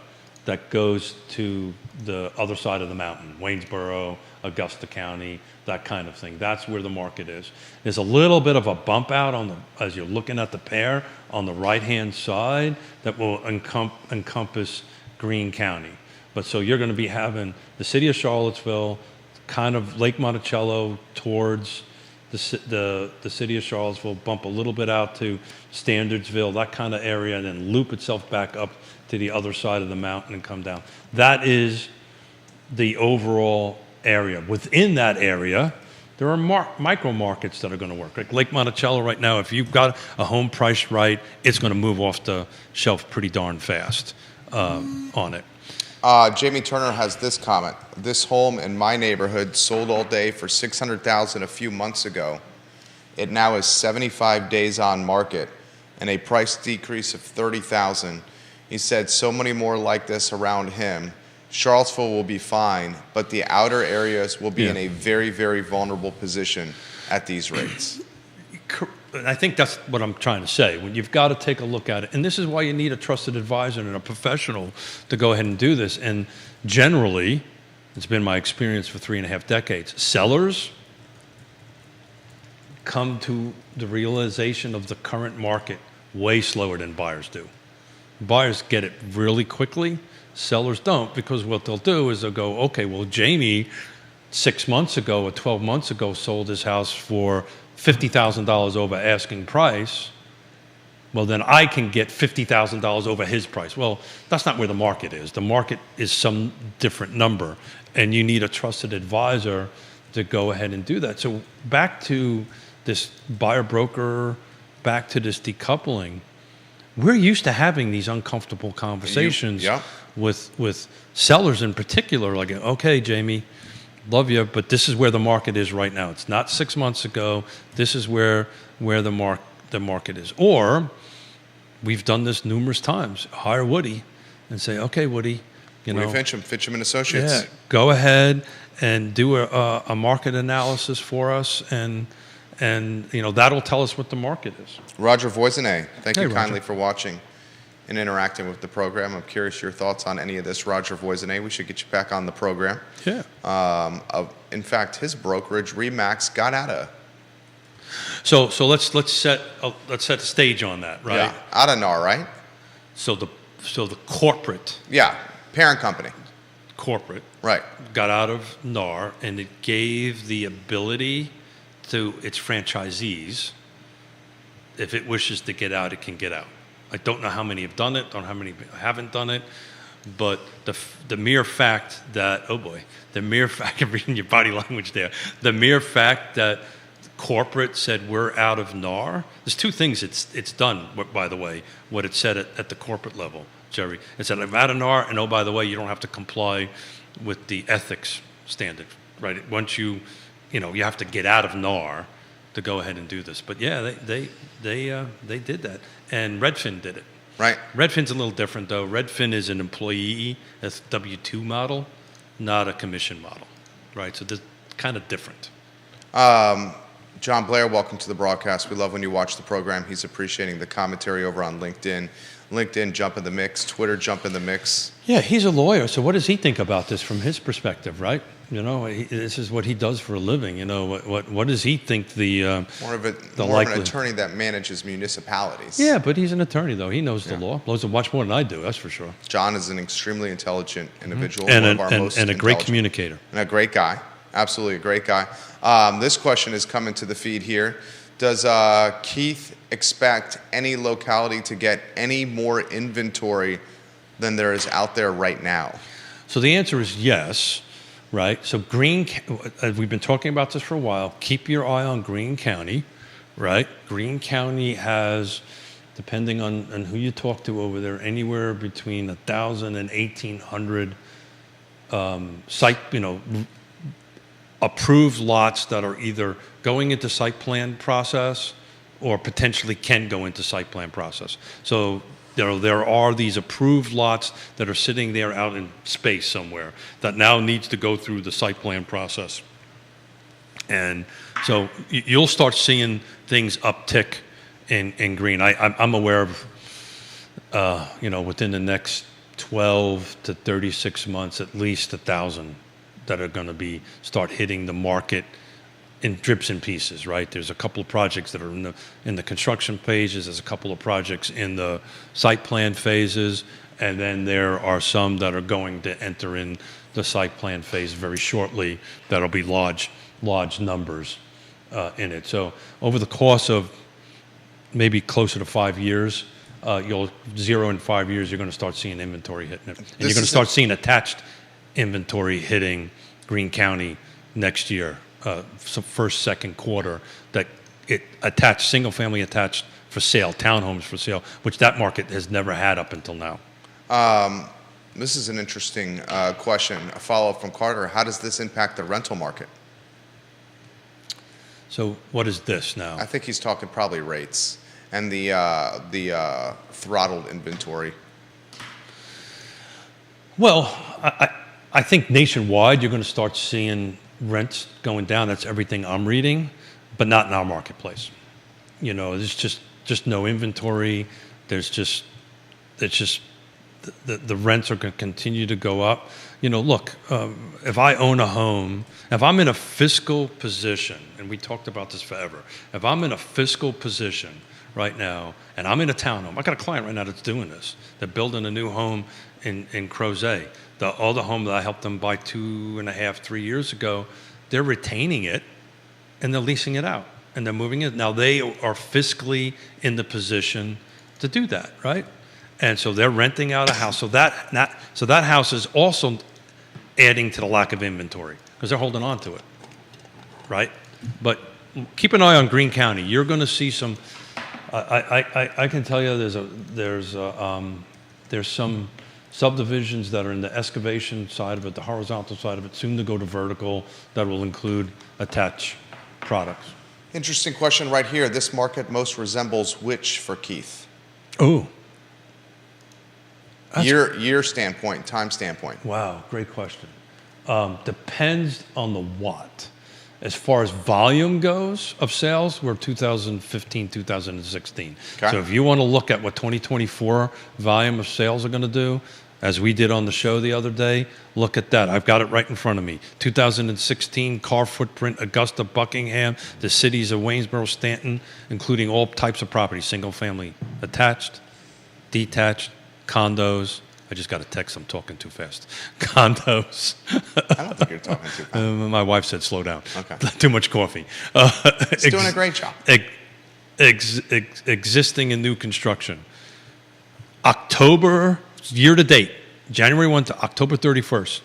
that goes to the other side of the mountain, Waynesboro, Augusta County, that kind of thing. That's where the market is. There's a little bit of a bump out as you're looking at the pear on the right-hand side that will encompass Greene County. But so you're going to be having the city of Charlottesville, kind of Lake Monticello towards the city of Charlottesville, bump a little bit out to Standardsville, that kind of area, and then loop itself back up to the other side of the mountain and come down. That is the overall area. Within that area, there are micro markets that are going to work. Like Lake Monticello right now, if you've got a home priced right, it's going to move off the shelf pretty darn fast on it. Jamie Turner has this comment. This home in my neighborhood sold all day for $600,000 a few months ago. It now is 75 days on market and a price decrease of $30,000. He said so many more like this around him. Charlottesville will be fine, but the outer areas will be in a very, very vulnerable position at these rates. I think that's what I'm trying to say. When you've got to take a look at it, and this is why you need a trusted advisor and a professional to go ahead and do this. And generally, it's been my experience for 3.5 decades. Sellers come to the realization of the current market way slower than buyers do. Buyers get it really quickly. Sellers don't, because what they'll do is they'll go, okay, well, Jamie 6 months ago or 12 months ago sold his house for $50,000 over asking price. Well, then I can get $50,000 over his price. Well, that's not where the market is. The market is some different number, and you need a trusted advisor to go ahead and do that. So back to this buyer-broker, back to this decoupling, we're used to having these uncomfortable conversations with sellers in particular, like, okay, Jamie, love you, but this is where the market is right now. It's not 6 months ago. This is where the market is. Or we've done this numerous times. Hire Woody and say, okay, Woody, Woody Fincham and Associates. Yeah, go ahead and do a market analysis for us, and that'll tell us what the market is. Roger Voisinay, thank you kindly for watching and interacting with the program. I'm curious your thoughts on any of this. Roger Voisinay, we should get you back on the program. Yeah. In fact, his brokerage, Remax, got out of. So let's set the stage on that, right? Yeah, out of NAR, right? So the corporate. Yeah, parent company. Corporate. Right. Got out of NAR, and it gave the ability to its franchisees, if it wishes to get out, it can get out. I don't know how many have done it, don't know how many haven't done it, but the mere fact that, oh boy, I'm reading your body language there, the mere fact that corporate said we're out of NAR, there's two things it's done, by the way, what it said at the corporate level, Jerry. It said, I'm out of NAR, and oh, by the way, you don't have to comply with the ethics standard, right? Once you have to get out of NAR to go ahead and do this. But yeah, they did that, and Redfin did it. Right. Redfin's a little different though. Redfin is an employee, that's W-2 model, not a commission model, right? So this kind of different. John Blair, welcome to the broadcast. We love when you watch the program. He's appreciating the commentary over on LinkedIn. LinkedIn, jump in the mix. Twitter, jump in the mix. Yeah, he's a lawyer, so what does he think about this from his perspective, right? This is what he does for a living. What does he think more of an attorney that manages municipalities. Yeah, but he's an attorney, though. He knows the law. Knows it much more than I do, that's for sure. John is an extremely intelligent individual. And a great communicator. And a great guy. Absolutely a great guy. This question is coming to the feed here. Does Keith expect any locality to get any more inventory than there is out there right now? So the answer is yes, right? So we've been talking about this for a while. Keep your eye on Greene County, right? Greene County has, depending on who you talk to over there, anywhere between 1,000 and 1,800 approved lots that are either going into site plan process or potentially can go into site plan process. So there are these approved lots that are sitting there out in space somewhere that now needs to go through the site plan process. And so you'll start seeing things uptick in Greene. I'm aware of, within the next 12 to 36 months, at least 1,000 that are going to start hitting the market in drips and pieces, right? There's a couple of projects that are in the construction phases. There's a couple of projects in the site plan phases, and then there are some that are going to enter in the site plan phase very shortly. That'll be large numbers in it. So over the course of maybe closer to 5 years, in 5 years, you're going to start seeing inventory hitting it, and you're going to start seeing attached inventory hitting Greene County next year, first, second quarter, that it attached, single family attached for sale, townhomes for sale, which that market has never had up until now. This is an interesting question, a follow-up from Carter. How does this impact the rental market? So what is this now? I think he's talking probably rates and the throttled inventory. Well, I think nationwide you're going to start seeing rents going down. That's everything I'm reading, but not in our marketplace. There's just no inventory. The rents are going to continue to go up. Look, if I own a home, if I'm in a fiscal position, and we talked about this forever, if I'm in a fiscal position right now, and I'm in a townhome, I got a client right now that's doing this. They're building a new home in Crozet. The other home that I helped them buy 2.5, 3 years ago, they're retaining it and they're leasing it out and they're moving it. Now they are fiscally in the position to do that, right? And so they're renting out a house. So that house is also adding to the lack of inventory because they're holding on to it, right? But keep an eye on Greene County. You're going to see some. I can tell you there's some subdivisions that are in the excavation side of it, the horizontal side of it, soon to go to vertical, that will include attached products. Interesting question right here. This market most resembles which for Keith? Oh. Year standpoint, time standpoint. Wow, great question. Depends on the what. As far as volume goes of sales, we're 2015, 2016. Okay. So if you want to look at what 2024 volume of sales are going to do, as we did on the show the other day, look at that. I've got it right in front of me. 2016 car footprint, Augusta, Buckingham, the cities of Waynesboro, Stanton, including all types of property, single family, attached, detached, condos. I just got a text, I'm talking too fast. Condos. I don't think you're talking too fast. My wife said slow down. Okay. Too much coffee. It's doing a great job. Existing and new construction. October, year to date, January 1 to October 31st,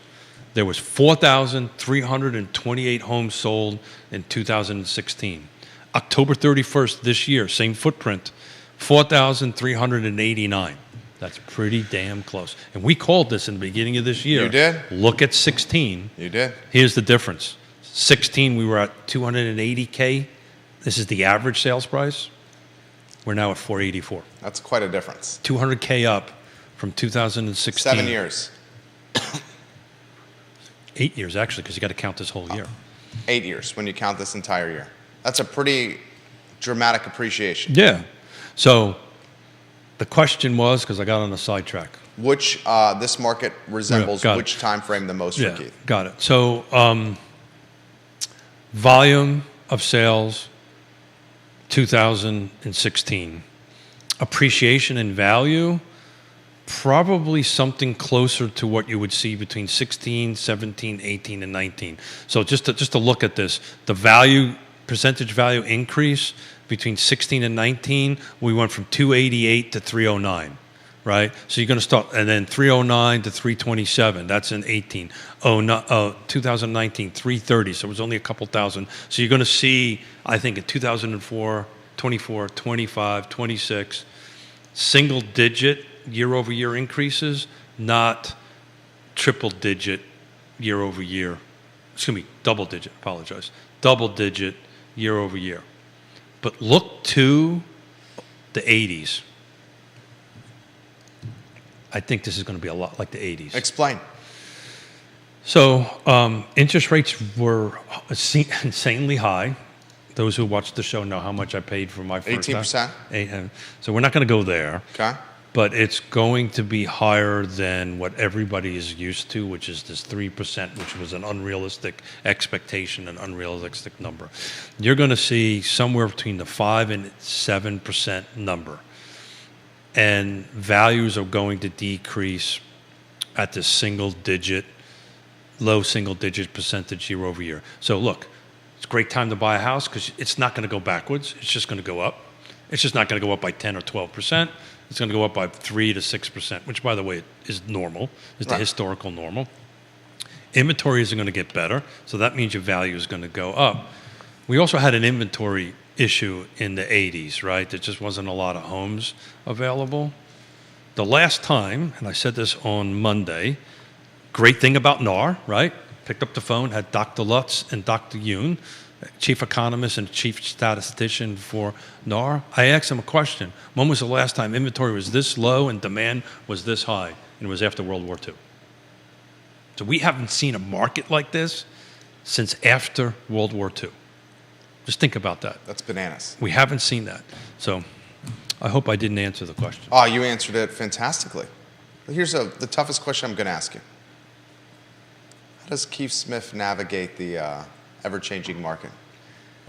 there was 4,328 homes sold in 2016. October 31st this year, same footprint, 4,389. That's pretty damn close. And we called this in the beginning of this year. You did? Look at 16. You did. Here's the difference. 16, we were at 280K. This is the average sales price. We're now at 484. That's quite a difference. 200K up from 2016. 7 years. 8 years, actually, because you got to count this whole year. 8 years when you count this entire year. That's a pretty dramatic appreciation. Yeah. So the question was, because I got on a sidetrack. Which this market resembles Got which time frame the most for Keith? Got it. So volume of sales, 2016. Appreciation in value, probably something closer to what you would see between 16, 17, 18, and 19. So just to look at this, the value, percentage value increase between 16 and 19, we went from 288 to 309. Right? So you're going to start, and then 309 to 327, that's in 18. 2019, 330, so it was only a couple thousand. So you're going to see, I think in 2004, 24, 25, 26, single digit year-over-year increases, not triple digit year-over-year. It's going to be double digit, apologize. Double digit year-over-year. But look to the 80s. I think this is going to be a lot like the 80s. Explain. So interest rates were insanely high. Those who watch the show know how much I paid for my first 18%? So we're not going to go there. Okay. But it's going to be higher than what everybody is used to, which is this 3%, which was an unrealistic expectation, an unrealistic number. You're going to see somewhere between the 5 and 7% number. And values are going to decrease at this low single digit percentage year over year. So look, it's a great time to buy a house because it's not going to go backwards. It's just going to go up. It's just not going to go up by 10 or 12%. It's going to go up by 3 to 6%, which, by the way, is normal, is the historical normal. Inventories are going to get better, so that means your value is going to go up. We also had an inventory issue in the 80s, right? There just wasn't a lot of homes available. The last time, and I said this on Monday, great thing about NAR, right? Picked up the phone, had Dr. Lutz and Dr. Yoon, chief economist and chief statistician for NAR. I asked him a question. When was the last time inventory was this low and demand was this high? And it was after World War II. So we haven't seen a market like this since after World War II. Just think about that. That's bananas. We haven't seen that. So I hope I didn't answer the question. Oh, you answered it fantastically. Here's the toughest question I'm going to ask you. How does Keith Smith navigate the ever-changing market?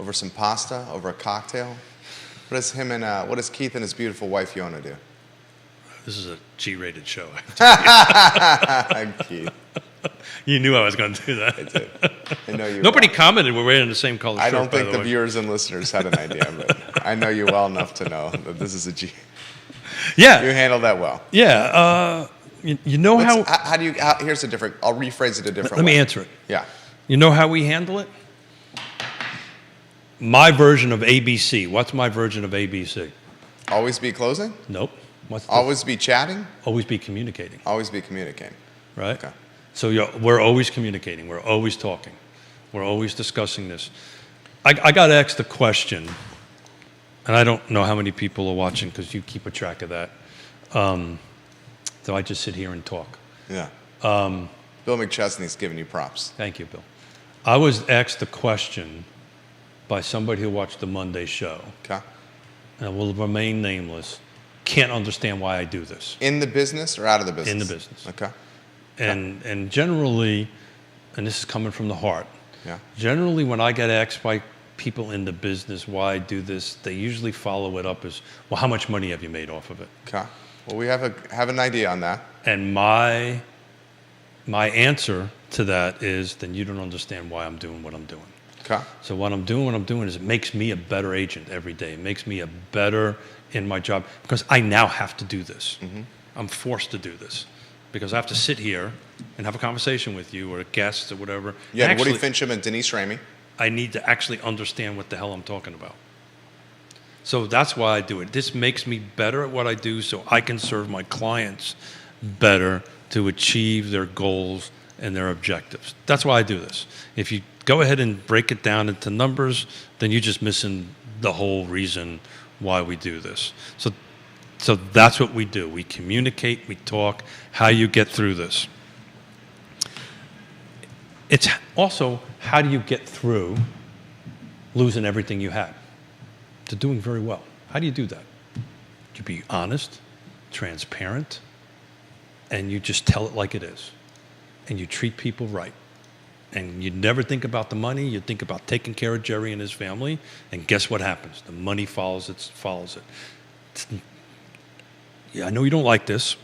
Over some pasta? Over a cocktail? What does Keith and his beautiful wife Yona do? This is a G-rated show. Keith. You knew I was going to do that. I did. I know you. Nobody commented we're wearing the same color shirt. I don't think the viewers and listeners had an idea, but I know you well enough to know that this is a G. Yeah. You handle that well. Yeah. You know here's a different, I'll rephrase it a different way. Let me answer it. Yeah. You know how we handle it? My version of ABC. What's my version of ABC? Always be closing? Nope. Always be chatting? Always be communicating. Always be communicating. Right? Okay. So we're always communicating. We're always talking. We're always discussing this. I got asked a question, and I don't know how many people are watching because you keep a track of that. So I just sit here and talk. Yeah. Bill McChesney's giving you props. Thank you, Bill. I was asked a question by somebody who watched the Monday show. Okay. And will remain nameless. Can't understand why I do this. In the business or out of the business? In the business. Okay. And generally, and this is coming from the heart, yeah. Generally when I get asked by people in the business why I do this, they usually follow it up as, well, how much money have you made off of it? Okay. Well, we have an idea on that. And my answer to that is, then you don't understand why I'm doing what I'm doing. Okay. So what I'm doing is it makes me a better agent every day. It makes me a better in my job because I now have to do this. Mm-hmm. I'm forced to do this because I have to sit here and have a conversation with you or a guest or whatever. Yeah, Woody Fincham and Denise Ramey. I need to actually understand what the hell I'm talking about. So that's why I do it. This makes me better at what I do so I can serve my clients better to achieve their goals and their objectives. That's why I do this. If you go ahead and break it down into numbers, then you're just missing the whole reason why we do this. So that's what we do. We communicate, we talk, how you get through this. It's also how do you get through losing everything you had to doing very well. How do you do that? You be honest, transparent, and you just tell it like it is. And you treat people right. And you never think about the money. You think about taking care of Jerry and his family. And guess what happens? The money follows it. Yeah, I know you don't like this.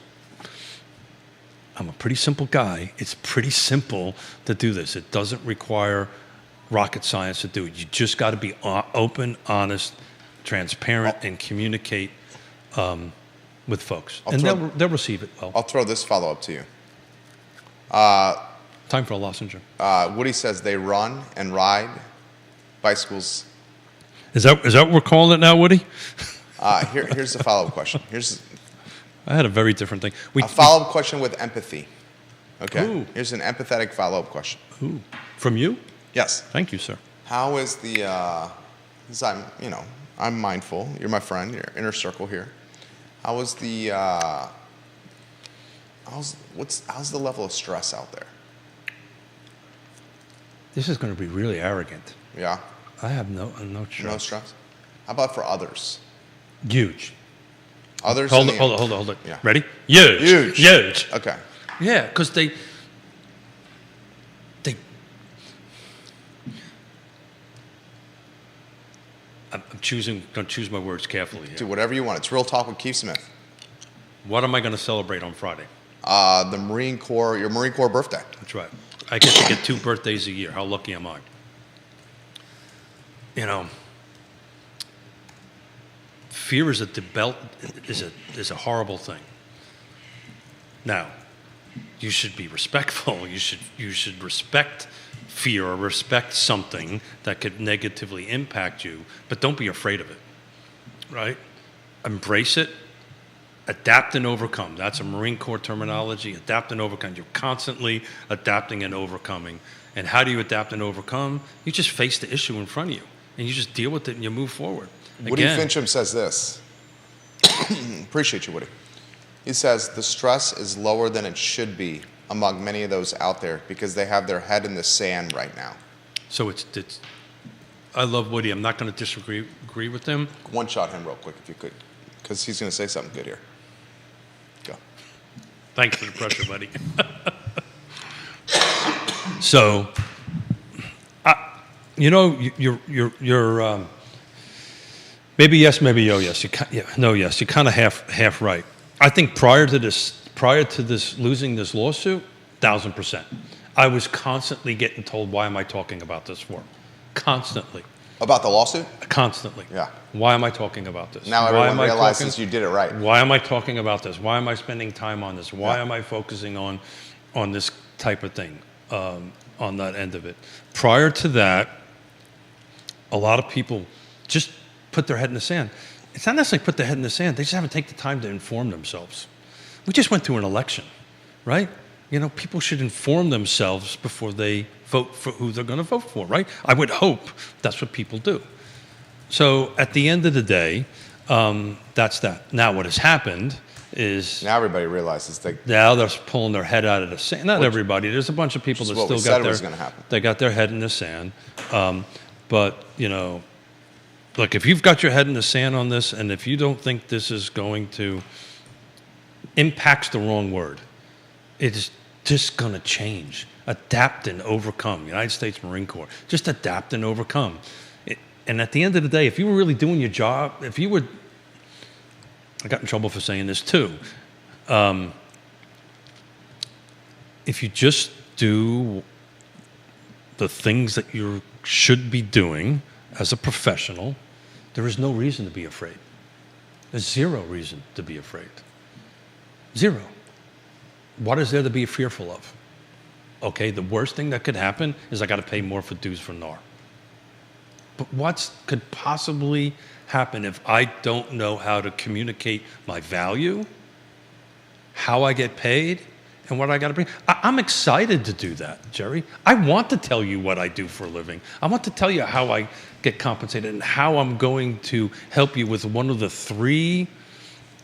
I'm a pretty simple guy. It's pretty simple to do this. It doesn't require rocket science to do it. You just got to be open, honest, transparent, and communicate with folks. And they'll receive it well. I'll throw this follow-up to you. Time for a Lossinger. Woody says they run and ride bicycles. Is that what we're calling it now, Woody? Here's the follow-up question. I had a very different thing. A follow-up question with empathy. Okay. Ooh. Here's an empathetic follow-up question. Ooh. From you? Yes. Thank you, sir. How is the? I'm mindful. You're my friend. You're inner circle here. How is the? How's the level of stress out there? This is going to be really arrogant. Yeah. I have no stress. No stress. How about for others? Huge. Others. Hold it. Yeah. Ready? Huge. Okay. Yeah, because they. I'm going to choose my words carefully here. Do whatever you want. It's Real Talk with Keith Smith. What am I going to celebrate on Friday? The Marine Corps, your Marine Corps birthday. That's right. I get to get 2 birthdays a year. How lucky am I? You know, fear is a horrible thing. Now, you should be respectful. You should respect fear or respect something that could negatively impact you, but don't be afraid of it, right? Embrace it, adapt and overcome. That's a Marine Corps terminology, adapt and overcome. You're constantly adapting and overcoming. And how do you adapt and overcome? You just face the issue in front of you, and you just deal with it and you move forward. Woody Fincham says this. Appreciate you, Woody. He says, the stress is lower than it should be among many of those out there because they have their head in the sand right now. So it's I love Woody. I'm not going to disagree with him. One shot him real quick if you could, because he's going to say something good here. Go. Thanks for the pressure, buddy. So, you're maybe yes, maybe yes. You're kind of half right. I think prior to this losing this lawsuit, 1,000%. I was constantly getting told, why am I talking about this for? Constantly. About the lawsuit? Constantly. Yeah. Why am I talking about this? Now everyone realizes you did it right. Why am I talking about this? Why am I spending time on this? Why am I focusing on this type of thing, on that end of it? Prior to that, a lot of people just put their head in the sand. It's not necessarily put their head in the sand. They just haven't taken the time to inform themselves. We just went through an election, right? People should inform themselves before they vote for who they're going to vote for, right? I would hope that's what people do. So at the end of the day, that's that. Now what has happened is... Now everybody realizes now they're pulling their head out of the sand. Not everybody. There's a bunch of people that still got their head in the sand. But, look, if you've got your head in the sand on this, and if you don't think this is going to... Impact's the wrong word. It's just going to change. Adapt and overcome. United States Marine Corps. Just adapt and overcome. And at the end of the day, if you were really doing your job, I got in trouble for saying this too. If you just do the things that you should be doing as a professional, there is no reason to be afraid. There's zero reason to be afraid. Zero. What is there to be fearful of? Okay, the worst thing that could happen is I got to pay more for dues for NAR. But what could possibly happen if I don't know how to communicate my value, how I get paid, and what I got to bring? I'm excited to do that, Jerry. I want to tell you what I do for a living. I want to tell you how I get compensated and how I'm going to help you with one of the 3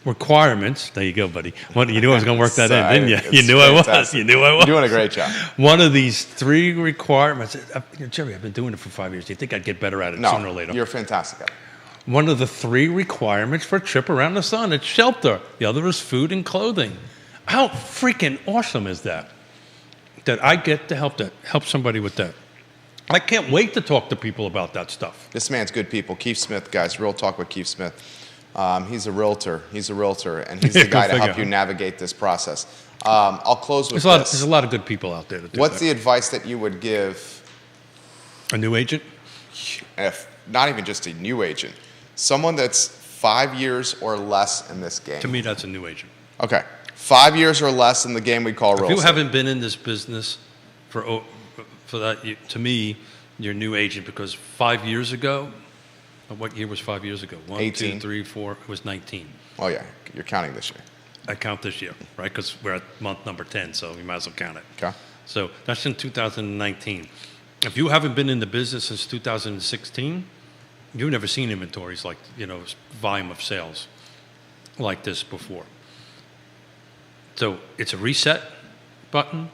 requirements. There you go, buddy. You knew I was going to work that in, didn't you? It's You knew I was. fantastic. You knew I was. You're doing a great job. One of these 3 requirements. Jerry, I've been doing it for 5 years. Do you think I'd get better at it sooner or later? You're fantastic at it. One of the 3 requirements for a trip around the sun is shelter. The other is food and clothing. How freaking awesome is that? That I get to help somebody with that. I can't wait to talk to people about that stuff. This man's good people. Keith Smith, guys. Real Talk with Keith Smith. He's a realtor. And he's the guy to help you navigate this process. I'll close with this. There's a lot of good people out there to do What's that. the advice that you would give, A new agent? if not even just a new agent, someone that's 5 years or less in this game? To me, that's a new agent. Okay. 5 years or less in the game we call real If you estate. haven't been in this business for that, to me, you're a new agent because 5 years ago, what year was 5 years ago? 1, 18. 2, 3, 4. It was 19. Oh, yeah. You're counting this year. I count this year, right? Because we're at month number 10, so you might as well count it. Okay. So that's in 2019. If you haven't been in the business since 2016, you've never seen inventories like, volume of sales like this before. So it's a reset button.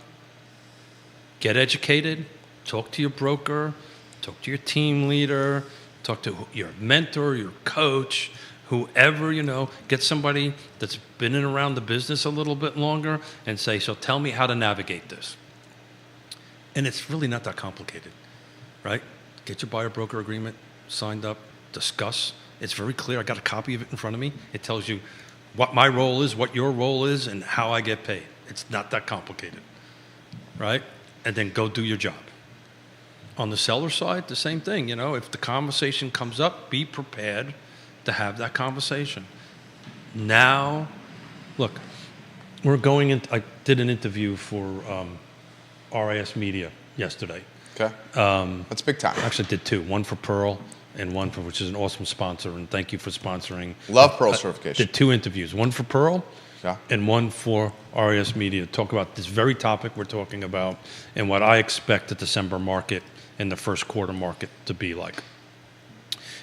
Get educated. Talk to your broker. Talk to your team leader. Talk to your mentor, your coach, whoever, Get somebody that's been in around the business a little bit longer and say, so tell me how to navigate this. And it's really not that complicated, right? Get your buyer broker agreement signed up, discuss. It's very clear. I got a copy of it in front of me. It tells you what my role is, what your role is, and how I get paid. It's not that complicated, right? And then go do your job. On the seller side, the same thing. If the conversation comes up, be prepared to have that conversation. Now, look, we're going in. I did an interview for RIS Media yesterday. Okay. That's big time. I actually did 2, one for Pearl and one for, which is an awesome sponsor, and thank you for sponsoring. Love Pearl certification. Did 2 interviews, one for Pearl Yeah. and one for RIS Media. Talk about this very topic we're talking about and what I expect the December market and the first quarter market to be like.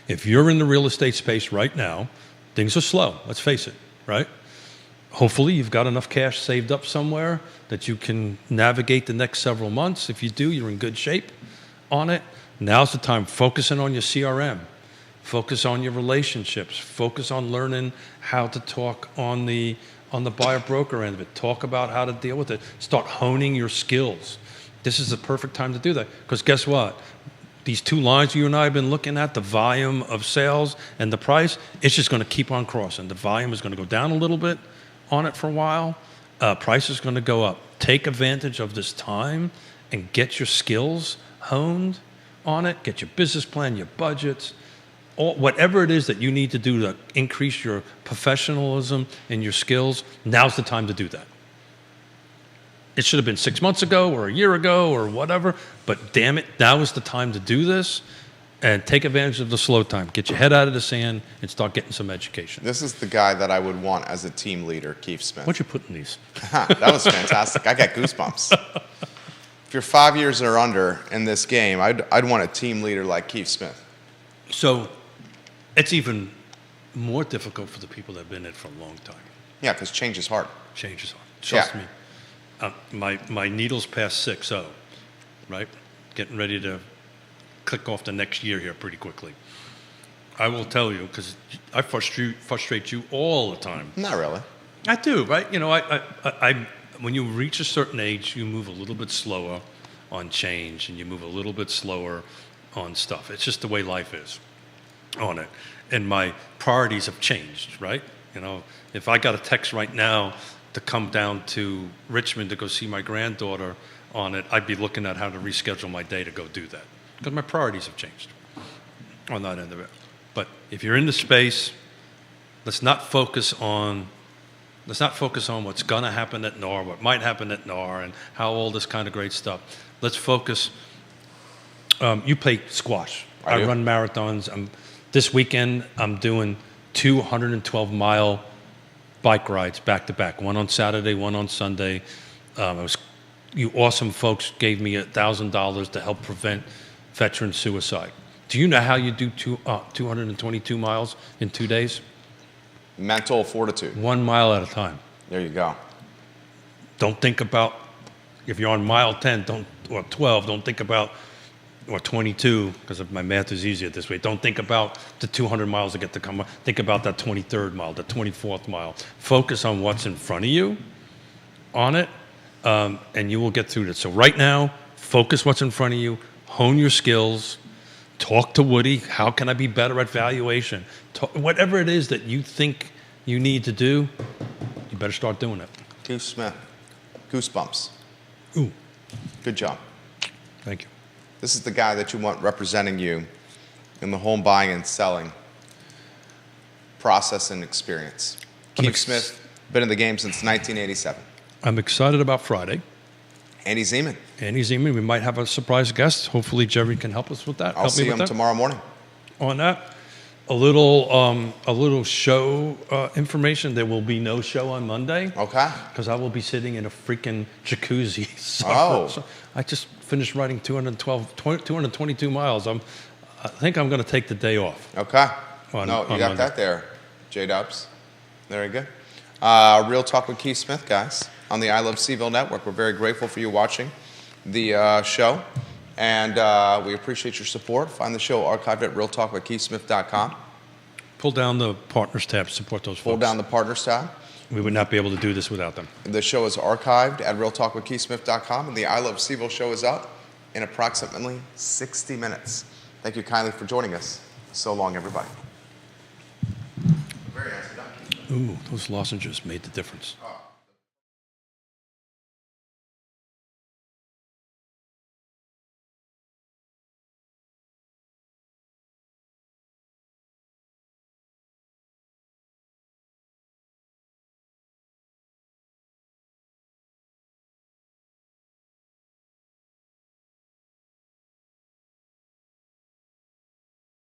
If you're in the real estate space right now, things are slow. Let's face it, right? Hopefully you've got enough cash saved up somewhere that you can navigate the next several months. If you do, you're in good shape on it. Now's the time focusing on your CRM. Focus on your relationships. Focus on learning how to talk on the buyer broker end of it. Talk about how to deal with it. Start honing your skills. This is the perfect time to do that. Because guess what? These 2 lines you and I have been looking at, the volume of sales and the price, it's just going to keep on crossing. The volume is going to go down a little bit on it for a while. Price is going to go up. Take advantage of this time and get your skills honed on it. Get your business plan, your budgets, whatever it is that you need to do to increase your professionalism and your skills. Now's the time to do that. It should have been 6 months ago or a year ago or whatever, but damn it, now is the time to do this and take advantage of the slow time. Get your head out of the sand and start getting some education. This is the guy that I would want as a team leader, Keith Smith. What'd you put in these? That was fantastic. I got goosebumps. If you're 5 years or under in this game, I'd want a team leader like Keith Smith. So it's even more difficult for the people that have been in it for a long time. Yeah, because change is hard. Change is hard. Trust Yeah. me. My needle's past 6-0, right? Getting ready to click off the next year here pretty quickly. I will tell you, because I frustrate you all the time. Not really. I do, right? I when you reach a certain age, you move a little bit slower on change, and you move a little bit slower on stuff. It's just the way life is on it. And my priorities have changed, right? If I got a text right now to come down to Richmond to go see my granddaughter on it, I'd be looking at how to reschedule my day to go do that. Because my priorities have changed on that end of it. But if you're in the space, let's not focus on what's going to happen at NAR, what might happen at NAR, and how all this kind of great stuff. Let's focus. You play squash. I run marathons. This weekend, I'm doing 212-mile bike rides back to back. One on Saturday, one on Sunday. You awesome folks gave me $1,000 to help prevent veteran suicide. Do you know how you do 222 miles in 2 days? Mental fortitude. 1 mile at a time. There you go. Don't think about, if you're on mile 10 or 12, don't think about, or 22, because my math is easier this way. Don't think about the 200 miles to get to come. Think about that 23rd mile, the 24th mile. Focus on what's in front of you, on it, and you will get through it. So right now, focus what's in front of you, hone your skills, talk to Woody. How can I be better at valuation? Whatever it is that you think you need to do, you better start doing it. Keith Smith, goosebumps. Ooh, Good job. thank you. This is the guy that you want representing you in the home buying and selling process and experience. Keith Smith, been in the game since 1987. I'm excited about Friday. Andy Zeman. Andy Zeman, we might have a surprise guest. Hopefully Jerry can help us with that. I'll see him tomorrow morning. On that, a little show information. There will be no show on Monday. Okay. Because I will be sitting in a freaking jacuzzi. So I just finished riding 222 miles. I think I'm going to take the day off. Okay. On You got Monday. that there, J-Dubs. Very good. Real Talk with Keith Smith, guys, on the I Love Seville Network. We're very grateful for you watching the show, and we appreciate your support. Find the show archived at realtalkwithkeithsmith.com. Pull down the partners tab. Support those folks. Pull down the Partners tab. We would not be able to do this without them. The show is archived at realtalkwithkeithsmith.com, and the I Love Seville show is up in approximately 60 minutes. Thank you kindly for joining us. So long, everybody. Very nicely done, Keith. Ooh, those lozenges made the difference.